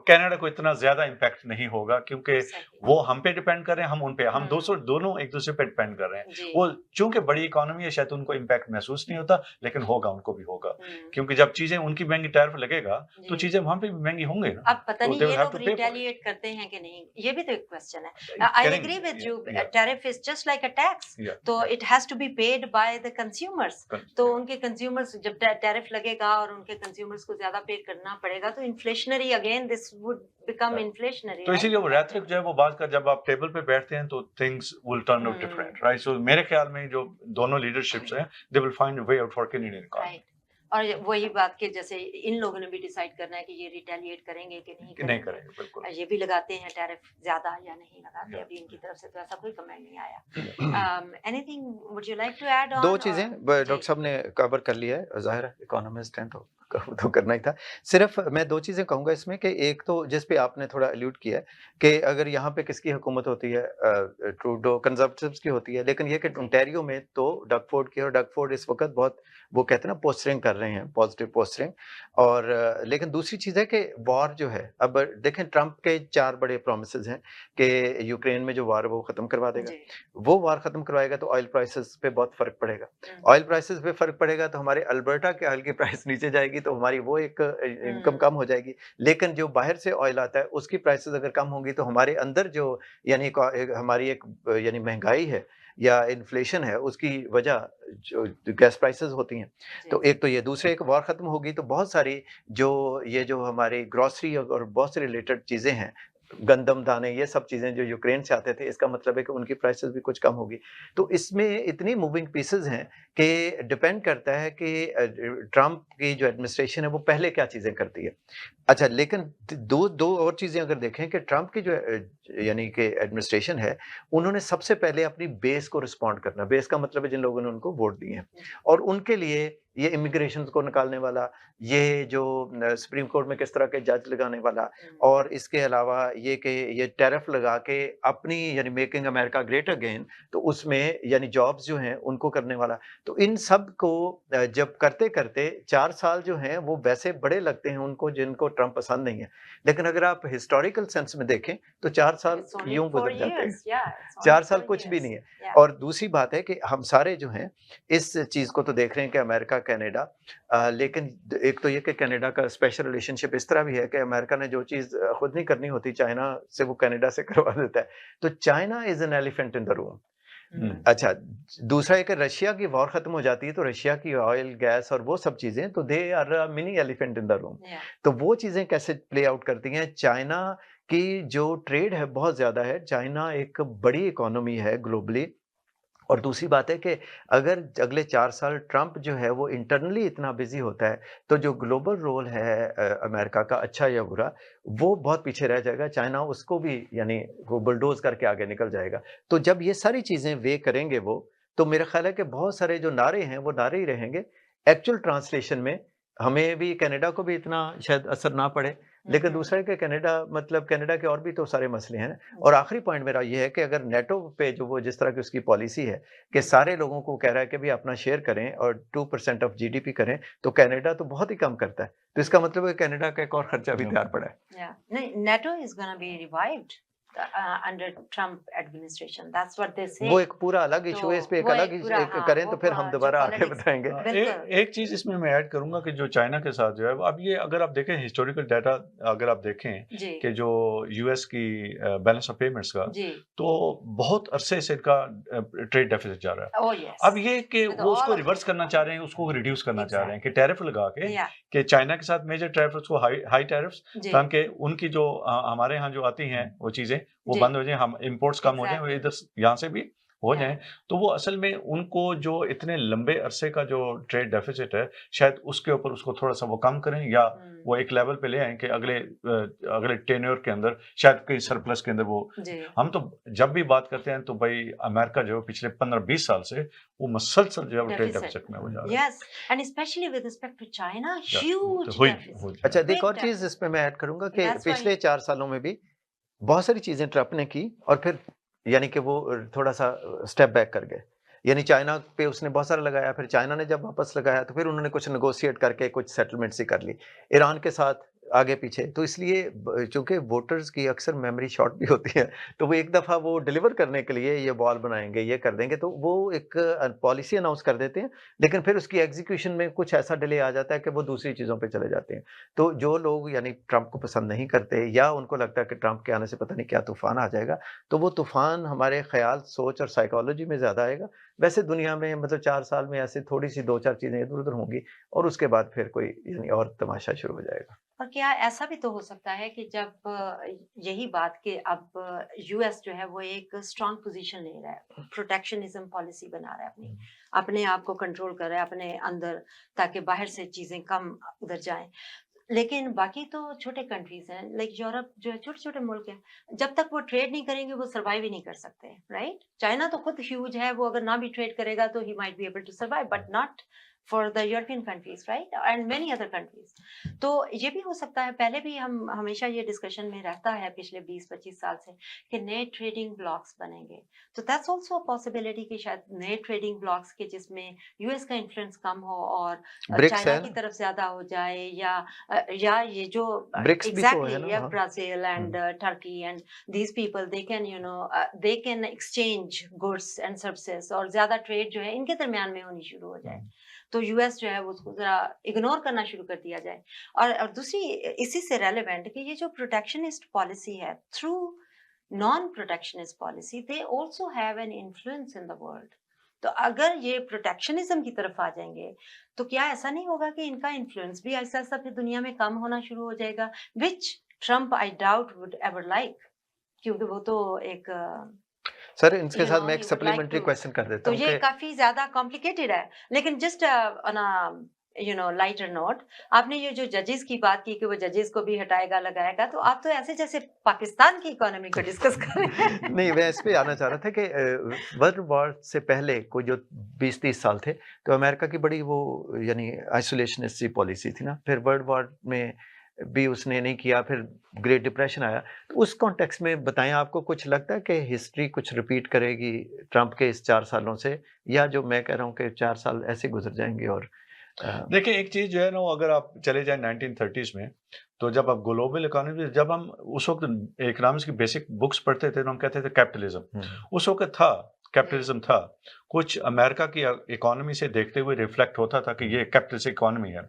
कनाडा को इतना ज्यादा इम्पैक्ट नहीं होगा क्योंकि वो हम पे डिपेंड कर रहे हैं, हम उन पे, हम दोनों एक दूसरे पे डिपेंड कर रहे हैं। वो चूंकि बड़ी इकोनॉमी है, शायद उनको इम्पैक्ट महसूस नहीं होता, लेकिन होगा, उनको भी होगा, क्योंकि जब चीजें उनकी महंगी टैरिफ लगेगा तो चीजें वहां पे भी महंगी होंगे ना। अब पता नहीं ये लोग रिटेलिएट करते हैं कि नहीं, ये भी तो एक क्वेश्चन है। I agree with you, tariff is just like a tax, तो it has to be paid by the consumers. तो उनके कंज्यूमर्स, जब टैरिफ लगेगा और उनके कंज्यूमर्स को ज्यादा पे करना पड़ेगा तो inflationary, again this would become inflationary. तो इसीलिए वो रेटरिक जो है वो बात कर, जब आप टेबल पे बैठते हैं तो things will turn out different, right? So मेरे ख्याल में जो दोनों लीडरशिप्स हैं, they will find a way out for Canadian economy. और वही बात के जैसे इन लोगों ने भी डिसाइड करना है कि ये रिटेलिएट करेंगे कि नहीं करेंगे, बिल्कुल। ये भी लगाते हैं टैरिफ ज्यादा या नहीं लगाते, अभी इनकी तरफ से तो ऐसा कोई कमेंट नहीं आया। Anything would you like to add on? दो चीजें डॉक्टर साहब ने कवर कर लिया है, जाहिर है इकोनॉमिस्ट हैं तो करना ही था। सिर्फ मैं दो चीजें कहूंगा इसमें कि एक तो जिस पे आपने थोड़ा अलूड किया है कि अगर यहाँ पे किसकी हुकूमत होती है, ट्रूडो कंजर्वेटिव्स की होती है, लेकिन ये कि ओंटारियो में तो डग फोर्ड की, और डग फोर्ड इस वक्त बहुत वो कहते हैं ना पोस्टरिंग कर रहे हैं, पॉजिटिव पोस्टरिंग। और लेकिन दूसरी चीज़ है कि वॉर जो है, अब देखें ट्रंप के 4 बड़े प्रोमिसेस हैं कि यूक्रेन में जो वॉर है वो ख़त्म करवा देगा, वो वॉर ख़त्म करवाएगा तो ऑयल प्राइसेस पे बहुत फ़र्क पड़ेगा। ऑयल प्राइसेस पे फ़र्क पड़ेगा तो हमारे अल्बर्टा के ऑयल की प्राइस नीचे जाएगी, तो हमारी वो एक इनकम कम हो जाएगी। लेकिन जो बाहर से ऑयल आता है उसकी प्राइसेस अगर कम होंगी तो हमारे अंदर जो यानी हमारी एक यानी महंगाई है या इन्फ्लेशन है, उसकी वजह जो गैस प्राइसेस होती हैं, तो एक तो ये, दूसरे एक वॉर ख़त्म होगी तो बहुत सारी जो हमारी ग्रॉसरी और बहुत से रिलेटेड चीज़ें हैं, गंदम दाने, ये सब चीज़ें जो यूक्रेन से आते थे, इसका मतलब है कि उनकी प्राइसेस भी कुछ कम होगी। तो इसमें इतनी मूविंग पीसेस हैं कि डिपेंड करता है कि ट्रंप की जो एडमिनिस्ट्रेशन है वो पहले क्या चीज़ें करती है। अच्छा, लेकिन दो और चीज़ें अगर देखें कि ट्रंप की जो यानी कि एडमिनिस्ट्रेशन है, उन्होंने सबसे पहले अपनी बेस को रिस्पॉन्ड करना, बेस का मतलब है जिन लोगों ने उनको वोट दिए हैं, और उनके लिए ये इमिग्रेशन को निकालने वाला, ये जो सुप्रीम कोर्ट में किस तरह के जज लगाने वाला, और इसके अलावा ये कि ये टैरिफ लगा के अपनी यानी मेकिंग अमेरिका ग्रेट अगेन, तो उसमें यानी जॉब्स जो हैं उनको करने वाला। तो इन सब को जब करते करते 4 साल जो हैं वो वैसे बड़े लगते हैं उनको जिनको ट्रंप पसंद नहीं है, लेकिन अगर आप हिस्टोरिकल सेंस में देखें तो 4 साल यूं गुजर जाते हैं, 4 साल कुछ भी नहीं है। और दूसरी बात है कि हम सारे जो हैं इस चीज़ को तो देख रहे हैं कि अमेरिका कनाडा, लेकिन एक तो ये कि कनाडा का स्पेशल रिलेशनशिप इस तरह भी है कि अमेरिका ने जो चीज़ खुद नहीं करनी होती चाइना से वो कनाडा से करवा देता है, तो China is an elephant in the room. अच्छा, दूसरा है कि रशिया की वॉर खत्म हो जाती है तो रशिया की ऑयल गैस और वो सब चीजें, तो they are a mini elephant in the room. तो वो चीजें कैसे प्ले आउट करती हैं? चाइना की जो ट्रेड है बहुत ज्यादा है, चाइना एक बड़ी इकोनॉमी है ग्लोबली, और दूसरी बात है कि अगर अगले 4 साल ट्रंप जो है वो इंटरनली इतना बिजी होता है तो जो ग्लोबल रोल है अमेरिका का, अच्छा या बुरा, वो बहुत पीछे रह जाएगा। चाइना उसको भी यानी वो बुलडोज करके आगे निकल जाएगा। तो जब ये सारी चीज़ें वे करेंगे वो, तो मेरा ख्याल है कि बहुत सारे जो नारे हैं वो नारे ही रहेंगे। एक्चुअल ट्रांसलेशन में हमें भी, कनाडा को भी इतना शायद असर ना पड़े, लेकिन दूसरा है कि कनाडा मतलब कनाडा के और भी तो सारे मसले हैं। और आखिरी पॉइंट मेरा ये है कि अगर नेटो पे जो वो जिस तरह की उसकी पॉलिसी है कि सारे लोगों को कह रहा है कि भी अपना शेयर करें और 2% ऑफ जीडीपी करें, तो कनाडा तो बहुत ही कम करता है, तो इसका मतलब है कनाडा का एक और खर्चा भी तैयार पड़ा है। नहीं, NATO is gonna B revived under Trump administration, that's what they से। वो एक पूरा अलग इशू है, इस पे एक अलग करें तो फिर हम दोबारा आगे बताएंगे। एक चीज इसमें मैं ऐड करूंगा कि जो चाइना के साथ जो है, अब ये अगर आप देखें हिस्टोरिकल डाटा, अगर आप देखें कि जो यूएस की बैलेंस ऑफ पेमेंट्स का, तो बहुत अरसे से इनका ट्रेड डेफिसिट जा रहा है। अब ये कि वो उसको रिवर्स करना चाह रहे हैं, उसको रिड्यूस करना चाह रहे हैं कि टैरिफ लगा के, कि चाइना के साथ मेजर टैरिफ, उसको हाई टैरिफ्स, ताकि उनकी जो हमारे यहाँ जो आती हैं वो चीजें वो बंद हो जाए, हम इंपोर्ट्स कम हो जाए, इधर यहाँ से भी हो जाए। तो वो असल में उनको जो इतने लंबे अरसे का जो ट्रेड डेफिसिट है, शायद उसके ऊपर उसको थोड़ा सा वो कम करें, या वो एक लेवल पे ले आए कि अगले टेन्योर के अंदर शायद कई सरप्लस के अंदर वो। हम तो जब भी बात करते हैं तो भाई अमेरिका जो पिछले 15-20 साल से वो मुसलसल जो है ट्रेड डेफिसिट में हो जा रहा है। Yes, and specially with respect to China, huge deficit. अच्छा, एक और चीज इसमें मैं ऐड करूंगा कि पिछले 4 सालों में भी बहुत सारी चीजें ट्रंप ने की और फिर यानी कि वो थोड़ा सा स्टेप बैक कर गए। यानी चाइना पे उसने बहुत सारा लगाया, फिर चाइना ने जब वापस लगाया तो फिर उन्होंने कुछ नेगोशिएट करके कुछ सेटलमेंट्स ही कर ली ईरान के साथ आगे पीछे। तो इसलिए चूंकि वोटर्स की अक्सर मेमोरी शॉर्ट भी होती है, तो वो एक दफ़ा वो डिलीवर करने के लिए ये बॉल बनाएंगे, ये कर देंगे, तो वो एक पॉलिसी अनाउंस कर देते हैं, लेकिन फिर उसकी एग्जीक्यूशन में कुछ ऐसा डिले आ जाता है कि वो दूसरी चीज़ों पे चले जाते हैं। तो जो लोग यानी ट्रंप को पसंद नहीं करते या उनको लगता है कि ट्रंप के आने से पता नहीं क्या तूफान आ जाएगा, तो वो तूफान हमारे ख्याल, सोच और साइकोलॉजी में ज़्यादा आएगा। वैसे दुनिया में मतलब 4 साल में ऐसे थोड़ी सी 2-4 चीज़ें इधर-उधर होंगी और उसके बाद फिर कोई यानी और तमाशा शुरू हो जाएगा। और क्या ऐसा भी तो हो सकता है कि जब यही बात कि अब यूएस जो है वो एक स्ट्रांग पोजीशन ले रहा है, प्रोटेक्शनिज्म पॉलिसी बना रहा है, अपने आप को कंट्रोल कर रहा है अपने अंदर, ताकि बाहर से चीजें कम उधर जाएं, लेकिन बाकी तो छोटे कंट्रीज हैं, लाइक यूरोप जो है, छोटे छोटे मुल्क हैं, जब तक वो ट्रेड नहीं करेंगे वो सर्वाइव ही नहीं कर सकते, राइट? चाइना तो खुद ह्यूज है, वो अगर ना भी ट्रेड करेगा तो he might be able to survive, but not for the European countries, right? And many other countries. तो ये भी हो सकता है, पहले भी हम हमेशा ये डिस्कशन में रहता है पिछले 20-25 साल से कि नए ट्रेडिंग ब्लॉक्स बनेंगे, तो दैट्स आल्सो अ पॉसिबिलिटी कि शायद नए ट्रेडिंग ब्लॉक्स के जिसमें यूएस का इन्फ्लुएंस कम हो और चाइना की तरफ ज्यादा हो जाए, या ये जो एग्जैक्टली या Brazil and Turkey and these people they can they can exchange goods and services, और ज्यादा ट्रेड जो है इनके दरमियान में होनी शुरू हो जाए, तो यूएस जो है वो उसको जरा इग्नोर करना शुरू कर दिया जाए। और दूसरी इसी से रेलेवेंट कि ये जो प्रोटेक्शनिस्ट पॉलिसी है, through non protectionist policy they also have an influence in the world. तो अगर ये प्रोटेक्शनिज्म की तरफ आ जाएंगे तो क्या ऐसा नहीं होगा कि इनका इन्फ्लुएंस भी ऐसा ऐसा फिर दुनिया में कम होना शुरू हो जाएगा, which Trump I doubt would ever like, क्योंकि वो तो एक सर इनके साथ मैं एक सप्लीमेंट्री क्वेश्चन कर देता हूं। तो ये काफी ज्यादा कॉम्प्लिकेटेड है, लेकिन just on a lighter note, आपने ये जो जजेस की बात की कि वो जजेस को भी हटाएगा लगाएगा, तो आप तो ऐसे जैसे पाकिस्तान की इकोनॉमी को डिस्कस कर रहे हैं। नहीं, मैं इस पे आना चाह रहा था कि वर्ल्ड वॉर से पहले कोई जो 20-30 साल थे तो अमेरिका की बड़ी वो यानी आइसोलेशनिस्ट सी पॉलिसी थी ना, फिर वर्ल्ड वॉर में भी उसने नहीं किया, फिर ग्रेट डिप्रेशन आया, तो उस कॉन्टेक्स्ट में बताएं, आपको कुछ लगता है कि हिस्ट्री कुछ रिपीट करेगी ट्रंप के इस 4 सालों से, या जो मैं कह रहा हूँ कि 4 साल ऐसे गुजर जाएंगे? और देखिए एक चीज जो है ना, अगर आप चले जाए 1930s में, तो जब आप ग्लोबल इकोनॉमी, जब हम उस वक्त इकोनॉमिक्स की बेसिक बुक्स पढ़ते थे तो हम कहते थे कैपिटलिज्म, उस वक्त था कैपिटलिज्म था, कुछ अमेरिका की इकोनॉमी से देखते हुए रिफ्लेक्ट होता था कि ये कैपिटलिस्ट इकोनॉमी है।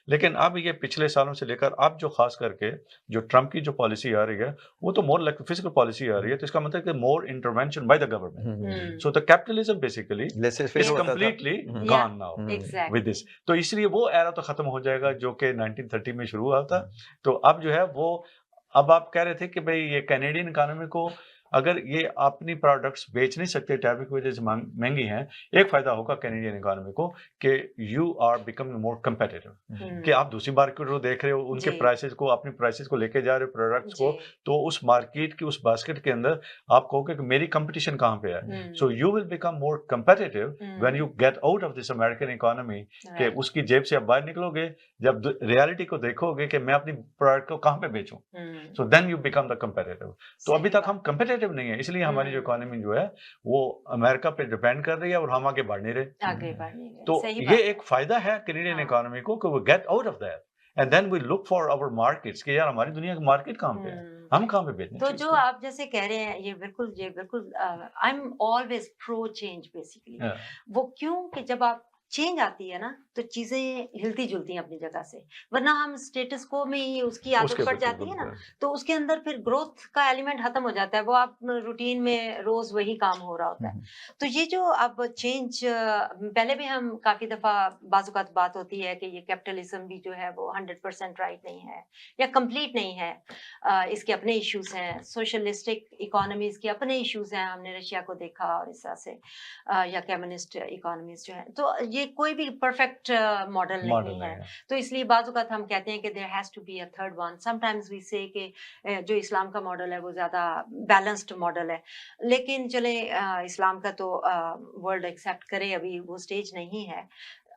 लेकिन अब ये पिछले सालों से लेकर अब जो खास करके जो ट्रंप की जो पॉलिसी आ रही है वो तो मोर लाइक फिजिकल पॉलिसी आ रही है, तो इसका मतलब है कि more intervention by the government. So the capitalism basically is completely gone now with this. तो इसलिए वो एरा तो खत्म हो जाएगा जो कि 1930 में शुरू हुआ था। तो अब जो है वो, अब आप कह रहे थे कि भाई ये कैनेडियन इकोनॉमी को अगर ये अपनी प्रोडक्ट्स बेच नहीं सकते, टैरिफ की वजह से महंगी हैं, एक फायदा होगा कैनेडियन इकोनॉमी को कि you are becoming more competitive, कि आप दूसरी मार्केट को देख रहे हो, उनके प्राइसेस को, अपनी प्राइसेस को लेके जा रहे हो प्रोडक्ट्स को, तो उस मार्केट की उस बास्केट के अंदर आप कहोगे कि मेरी कंपटीशन कहाँ पे है। So you will become more competitive when you get out of this American economy, कि उसकी जेब से आप बाहर निकलोगे, जब रियलिटी को देखोगे कि मैं अपनी प्रोडक्ट को कहाँ पे बेचूं, so then you become the competitive. तो अभी तक हम कंपेटिटिव नहीं है, इसलिए हमारी जो इकोनॉमी जो है वो अमेरिका पे डिपेंड कर रही है और हम आगे बढ़ नहीं रहे। तो ये एक फायदा है कैनेडियन इकोनॉमी को कि वो get out of that and then we look for our markets, कि यार हमारी दुनिया की मार्केट कहाँ पे है, हम कहाँ पे बेचने। तो जो आप जैसे कह रहे हैं ये बिल्कुल I am always pro change basically. वो क्यों कि जब आप चेंज आती है ना तो चीजें हिलती जुलती हैं अपनी जगह से, वरना हम स्टेटस को में ही उसकी आदत पड़ जाती है ना, तो उसके अंदर फिर ग्रोथ का एलिमेंट खत्म हो जाता है, वो आप रूटीन में रोज वही काम हो रहा होता है। तो ये जो अब चेंज, पहले भी हम काफी दफा बाजुकात बात होती है कि ये कैपिटलिज्म भी जो है वो 100% राइट नहीं है या कंप्लीट नहीं है, इसके अपने इश्यूज हैं, सोशलिस्टिक इकोनॉमीज के अपने इश्यूज हैं, हमने रशिया को देखा और इस तरह से, या कम्युनिस्ट इकोनॉमीज जो है, तो ये कोई भी परफेक्ट मॉडल नहीं है। तो इसलिए बाज़ औक़ात हम कहते हैं कि there has to be a third one. Sometimes we say कि जो इस्लाम का मॉडल है वो ज़्यादा बैलेंस्ड मॉडल है, लेकिन चले इस्लाम का तो वर्ल्ड एक्सेप्ट करे, अभी वो स्टेज नहीं है।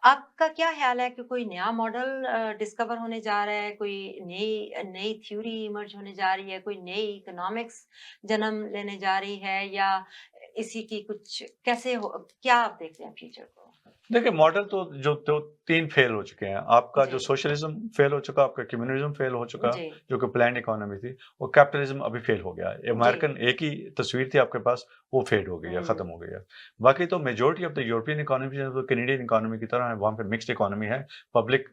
आपका क्या ख्याल है कि कोई नया मॉडल डिस्कवर होने जा रहा है, कोई नई थ्योरी इमर्ज होने जा रही है, कोई नई इकोनॉमिक्स जन्म लेने जा रही है, या इसी की कुछ कैसे हो, क्या आप देखते हैं फ्यूचर को? देखिए, मॉडल तो जो तो 3 फेल हो चुके हैं। आपका जो जी। सोशलिज्म फेल हो चुका, आपका कम्युनिज्म फेल हो चुका, जी। जो कि प्लान्ड इकोनॉमी थी, और कैपिटलिज्म अभी फेल हो गया है। अमेरिकन एक ही तस्वीर थी आपके पास, वो फेड हो गई है, खत्म हो गई है। बाकी तो majority of the European economy जो है, कैनेडियन इकोनॉमी की तरह है, वहाँ पे मिक्स्ड इकोनॉमी है। पब्लिक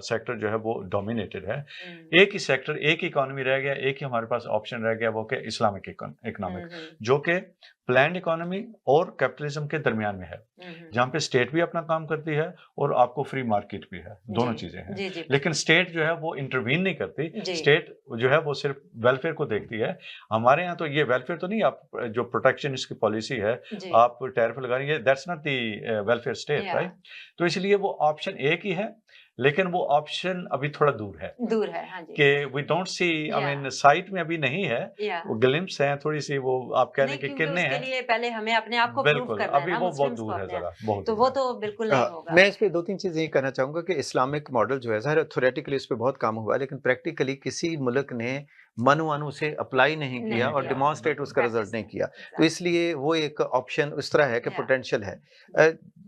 सेक्टर जो है वो डोमिनेटेड है। एक ही सेक्टर, एक ही इकोनॉमी रह गया, एक ही हमारे पास ऑप्शन रह गया, वो कि इस्लामिक इकोनॉमिक, जो कि प्लान्ड इकोनॉमी और कैपिटलिज्म के दरमियान में है, जहाँ पे स्टेट भी अपना काम करती है और आपको फ्री मार्केट भी है, दोनों चीजें हैं। लेकिन स्टेट जो है वो इंटरवीन नहीं करती, स्टेट जो है वो सिर्फ वेलफेयर को देखती है। हमारे यहाँ तो ये वेलफेयर तो नहीं, आप जो प्रोटेक्शनिस्ट की पॉलिसी है, आप टैरिफ लगा रही है, that's not the welfare state, right? तो इसलिए वो ऑप्शन एक ही है, लेकिन वो ऑप्शन अभी थोड़ा दूर है, हाँ जी। कि we don't see, I mean sight में अभी नहीं है, वो ग्लिम्प्स हैं थोड़ी सी, वो आप कह रहे हैं कि किरणें हैं। उसके लिए पहले हमें अपने आप को प्रूव करना है, अभी वो बहुत दूर है जरा, बहुत तो वो तो बिल्कुल नहीं होगा। मैं इस पे 2-3 चीजें ये कहना चाहूंगा कि इस्लामिक मॉडल जो है, ज़ाहिर है थ्योरेटिकली इस पे बहुत काम हुआ है, लेकिन प्रैक्टिकली किसी मुल्क ने मनु से अप्लाई नहीं किया और डेमोन्स्ट्रेट उसका रिजल्ट नहीं किया। तो इसलिए वो एक ऑप्शन उस तरह है कि पोटेंशियल है।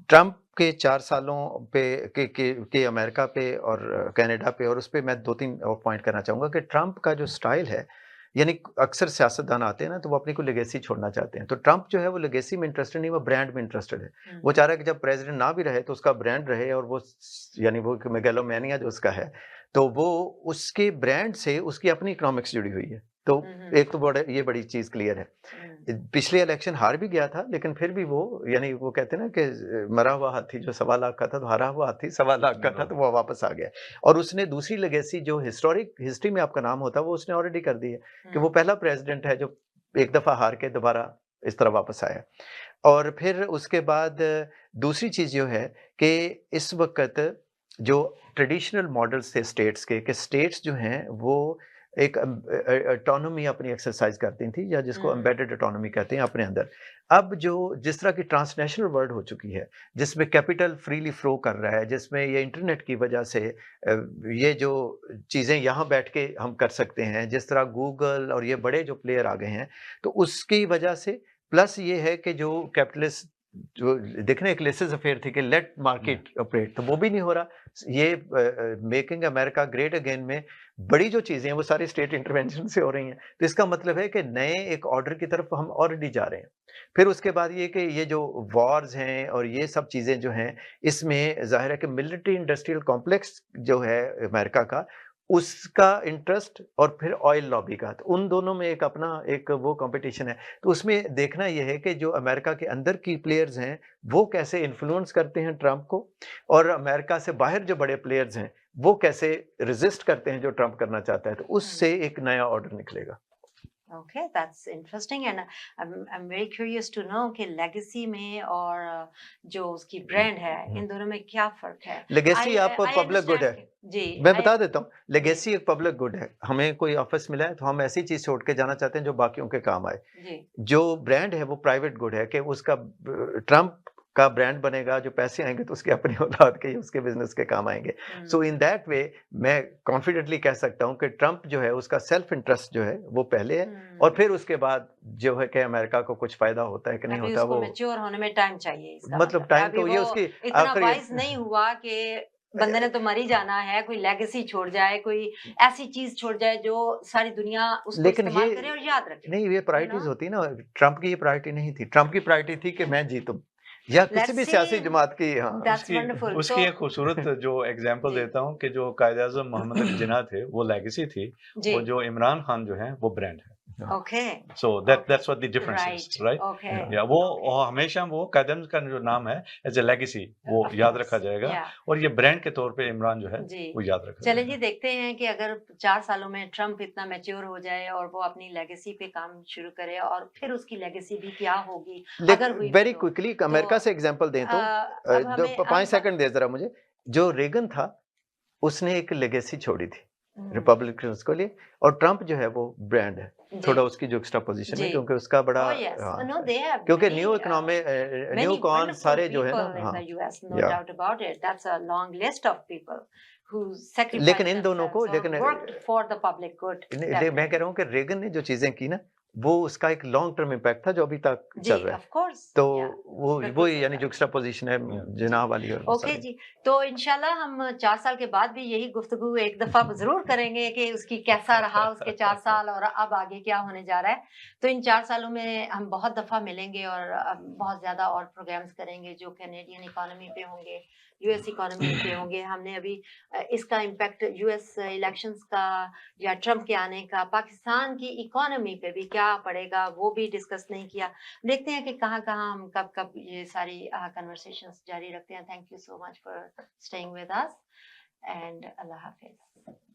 ट्रंप के 4 सालों पे के अमेरिका पे और कनाडा पे, और उस पे मैं 2-3 और पॉइंट करना चाहूँगा कि ट्रंप का जो स्टाइल है, यानी अक्सर सियासतदान आते हैं ना, तो वो अपनी कोई लेगेसी छोड़ना चाहते हैं। तो ट्रंप जो है वो लेगेसी में इंटरेस्टेड नहीं, वो ब्रांड में इंटरेस्टेड है। वो चाह रहा है कि जब प्रेसिडेंट ना भी रहे तो उसका ब्रांड रहे, और वो यानी वो मेगालोमैनिया जो उसका है, तो वो उसके ब्रांड से उसकी अपनी इकोनॉमिक्स जुड़ी हुई है। तो एक तो ये बड़ी चीज क्लियर है। पिछले इलेक्शन हार भी गया था, लेकिन फिर भी वो, यानी वो कहते हैं ना कि मरा हुआ हाथी जो 1.25 लाख का था, तो हारा हुआ हाथी 1.25 लाख का था, तो वो वापस आ गया। और उसने दूसरी लेगेसी जो हिस्ट्री में आपका नाम होता है, वो उसने ऑलरेडी कर दी है, कि वो पहला प्रेसिडेंट है जो एक दफा हार के दोबारा इस तरह वापस आया। और फिर उसके बाद दूसरी चीज जो है कि इस वक्त जो ट्रेडिशनल मॉडल्स थे स्टेट्स के, कि स्टेट्स जो हैं वो एक ऑटोनॉमी अपनी एक्सरसाइज करती थी, या जिसको एम्बेडेड ऑटोनॉमी कहते हैं अपने अंदर। अब जो जिस तरह की ट्रांसनेशनल वर्ल्ड हो चुकी है, जिसमें कैपिटल फ्रीली फ्लो कर रहा है, जिसमें ये इंटरनेट की वजह से ये जो चीज़ें यहाँ बैठ के हम कर सकते हैं, जिस तरह गूगल और ये बड़े जो प्लेयर आ गए हैं, तो उसकी वजह से प्लस ये है कि जो कैपिटलिस्ट जो देखने एक लेसेस अफेयर थी कि लेट मार्केट ऑपरेट, तो वो भी नहीं हो रहा। ये मेकिंग अमेरिका ग्रेट अगेन में बड़ी जो चीजें हैं वो सारी स्टेट इंटरवेंशन से हो रही हैं। तो इसका मतलब है कि नए एक ऑर्डर की तरफ हम ऑलरेडी जा रहे हैं। फिर उसके बाद ये कि ये जो वॉर्स हैं और ये सब चीजें जो हैं, इसमें जाहिर है कि मिलिट्री इंडस्ट्रियल कॉम्प्लेक्स जो है अमेरिका का, उसका इंटरेस्ट और फिर ऑयल लॉबी का, तो उन दोनों में एक अपना एक वो कंपटीशन है। तो उसमें देखना यह है कि जो अमेरिका के अंदर की प्लेयर्स हैं वो कैसे इन्फ्लुएंस करते हैं ट्रंप को, और अमेरिका से बाहर जो बड़े प्लेयर्स हैं वो कैसे रेजिस्ट करते हैं जो ट्रंप करना चाहता है। तो उससे एक नया ऑर्डर निकलेगा। Okay, that's interesting, and I'm very curious to know कि legacy में और जो उसकी ब्रांड है, इन दोनों में क्या फर्क है? लेगेसी आप पब्लिक गुड है जी, मैं बता देता हूँ। लेगेसी एक पब्लिक गुड है। हमें कोई ऑफिस मिला है तो हम ऐसी चीज छोड़ के जाना चाहते हैं जो बाकियों के काम आए। जो ब्रांड है वो प्राइवेट गुड है, कि उसका ट्रंप का ब्रांड बनेगा, जो पैसे आएंगे तो उसके अपने औलाद के, उसके बिजनेस के काम आएंगे। सो इन दैट वे मैं कॉन्फिडेंटली कह सकता हूँ कि ट्रंप जो है उसका सेल्फ इंटरेस्ट जो है वो पहले है, और फिर उसके बाद जो है कि अमेरिका को कुछ फायदा होता है कि नहीं होता, वो मैच्योर होने में टाइम चाहिए। इसका मतलब टाइम तो ये उसकी इतना वाइज नहीं हुआ कि बंदे ने तो मर ही जाना है, कोई लेगेसी छोड़ जाए, कोई ऐसी चीज छोड़ जाए जो सारी दुनिया उसको इस्तेमाल करे और याद रखे। नहीं, ये प्रायोरिटीज होती है ना। ट्रंप की ये प्रायोरिटी नहीं थी। ट्रंप की प्रायोरिटी थी कि मैं जीतूं, या किसी भी सियासी जमात की। हाँ, उसकी एक खूबसूरत जो एग्जांपल देता हूँ कि जो कायद-ए-आज़म मोहम्मद अली जिन्ना थे वो लेगेसी थी, और जो इमरान खान जो है वो ब्रांड है। Okay. So that's what the difference is, right? Okay. Yeah, वो हमेशा वो कायद-ए-आज़म का जो नाम है एज ए लेगेसी वो याद रखा जाएगा, और ये ब्रांड के तौर पे इमरान जो है वो याद रखा जाएगा। चलिए जी, देखते हैं कि अगर 4 सालों में ट्रंप इतना मैच्योर हो जाए और वो अपनी लेगेसी पे काम शुरू करे, और फिर उसकी लेगेसी भी क्या होगी अगर हुई। वेरी क्विकली अमेरिका से एग्जांपल दें तो 5 सेकंड दे जरा मुझे। जो रेगन था उसने एक लेगेसी छोड़ी थी रिपब्लिकन्स को लिए, और ट्रंप जो है वो ब्रांड है, थोड़ा उसकी जो एक्स्ट्रा पोजीशन है, क्योंकि उसका बड़ा क्योंकि न्यू इकोनॉमी न्यू कॉन सारे जो है ना, लेकिन इन दोनों को, लेकिन मैं कह रहा हूँ कि रेगन ने जो चीजें की ना वो उसका एक लॉन्ग टर्म इम्पैक्ट था जो अभी तक जी, चल रहा है। ऑफ कोर्स, तो बिल्कुल वो सही यानी बात। जो एक्स्ट्रा पोजीशन है जनाब वाली और ओके जी, तो इंशाल्लाह हम 4 साल के बाद भी यही गुफ्तगू एक दफ़ा ज़रूर करेंगे कि उसकी कैसा रहा उसके 4 साल और अब आगे क्या होने जा रहा है। तो इन 4 सालों में हम बहुत दफ़ा मिलेंगे और बहुत ज़्यादा और प्रोग्राम्स करेंगे जो कैनेडियन इकोनॉमी पे होंगे, यूएस इकोनॉमी पे होंगे। हमने अभी इसका इम्पैक्ट यूएस इलेक्शंस का या ट्रम्प के आने का पाकिस्तान की इकोनॉमी पे भी क्या पड़ेगा वो भी डिस्कस नहीं किया। देखते हैं कि कहाँ-कहाँ हम कब-कब ये सारी कन्वर्सेशंस जारी रखते हैं। Thank you so much for staying with us and अल्लाह हाफ़िज़।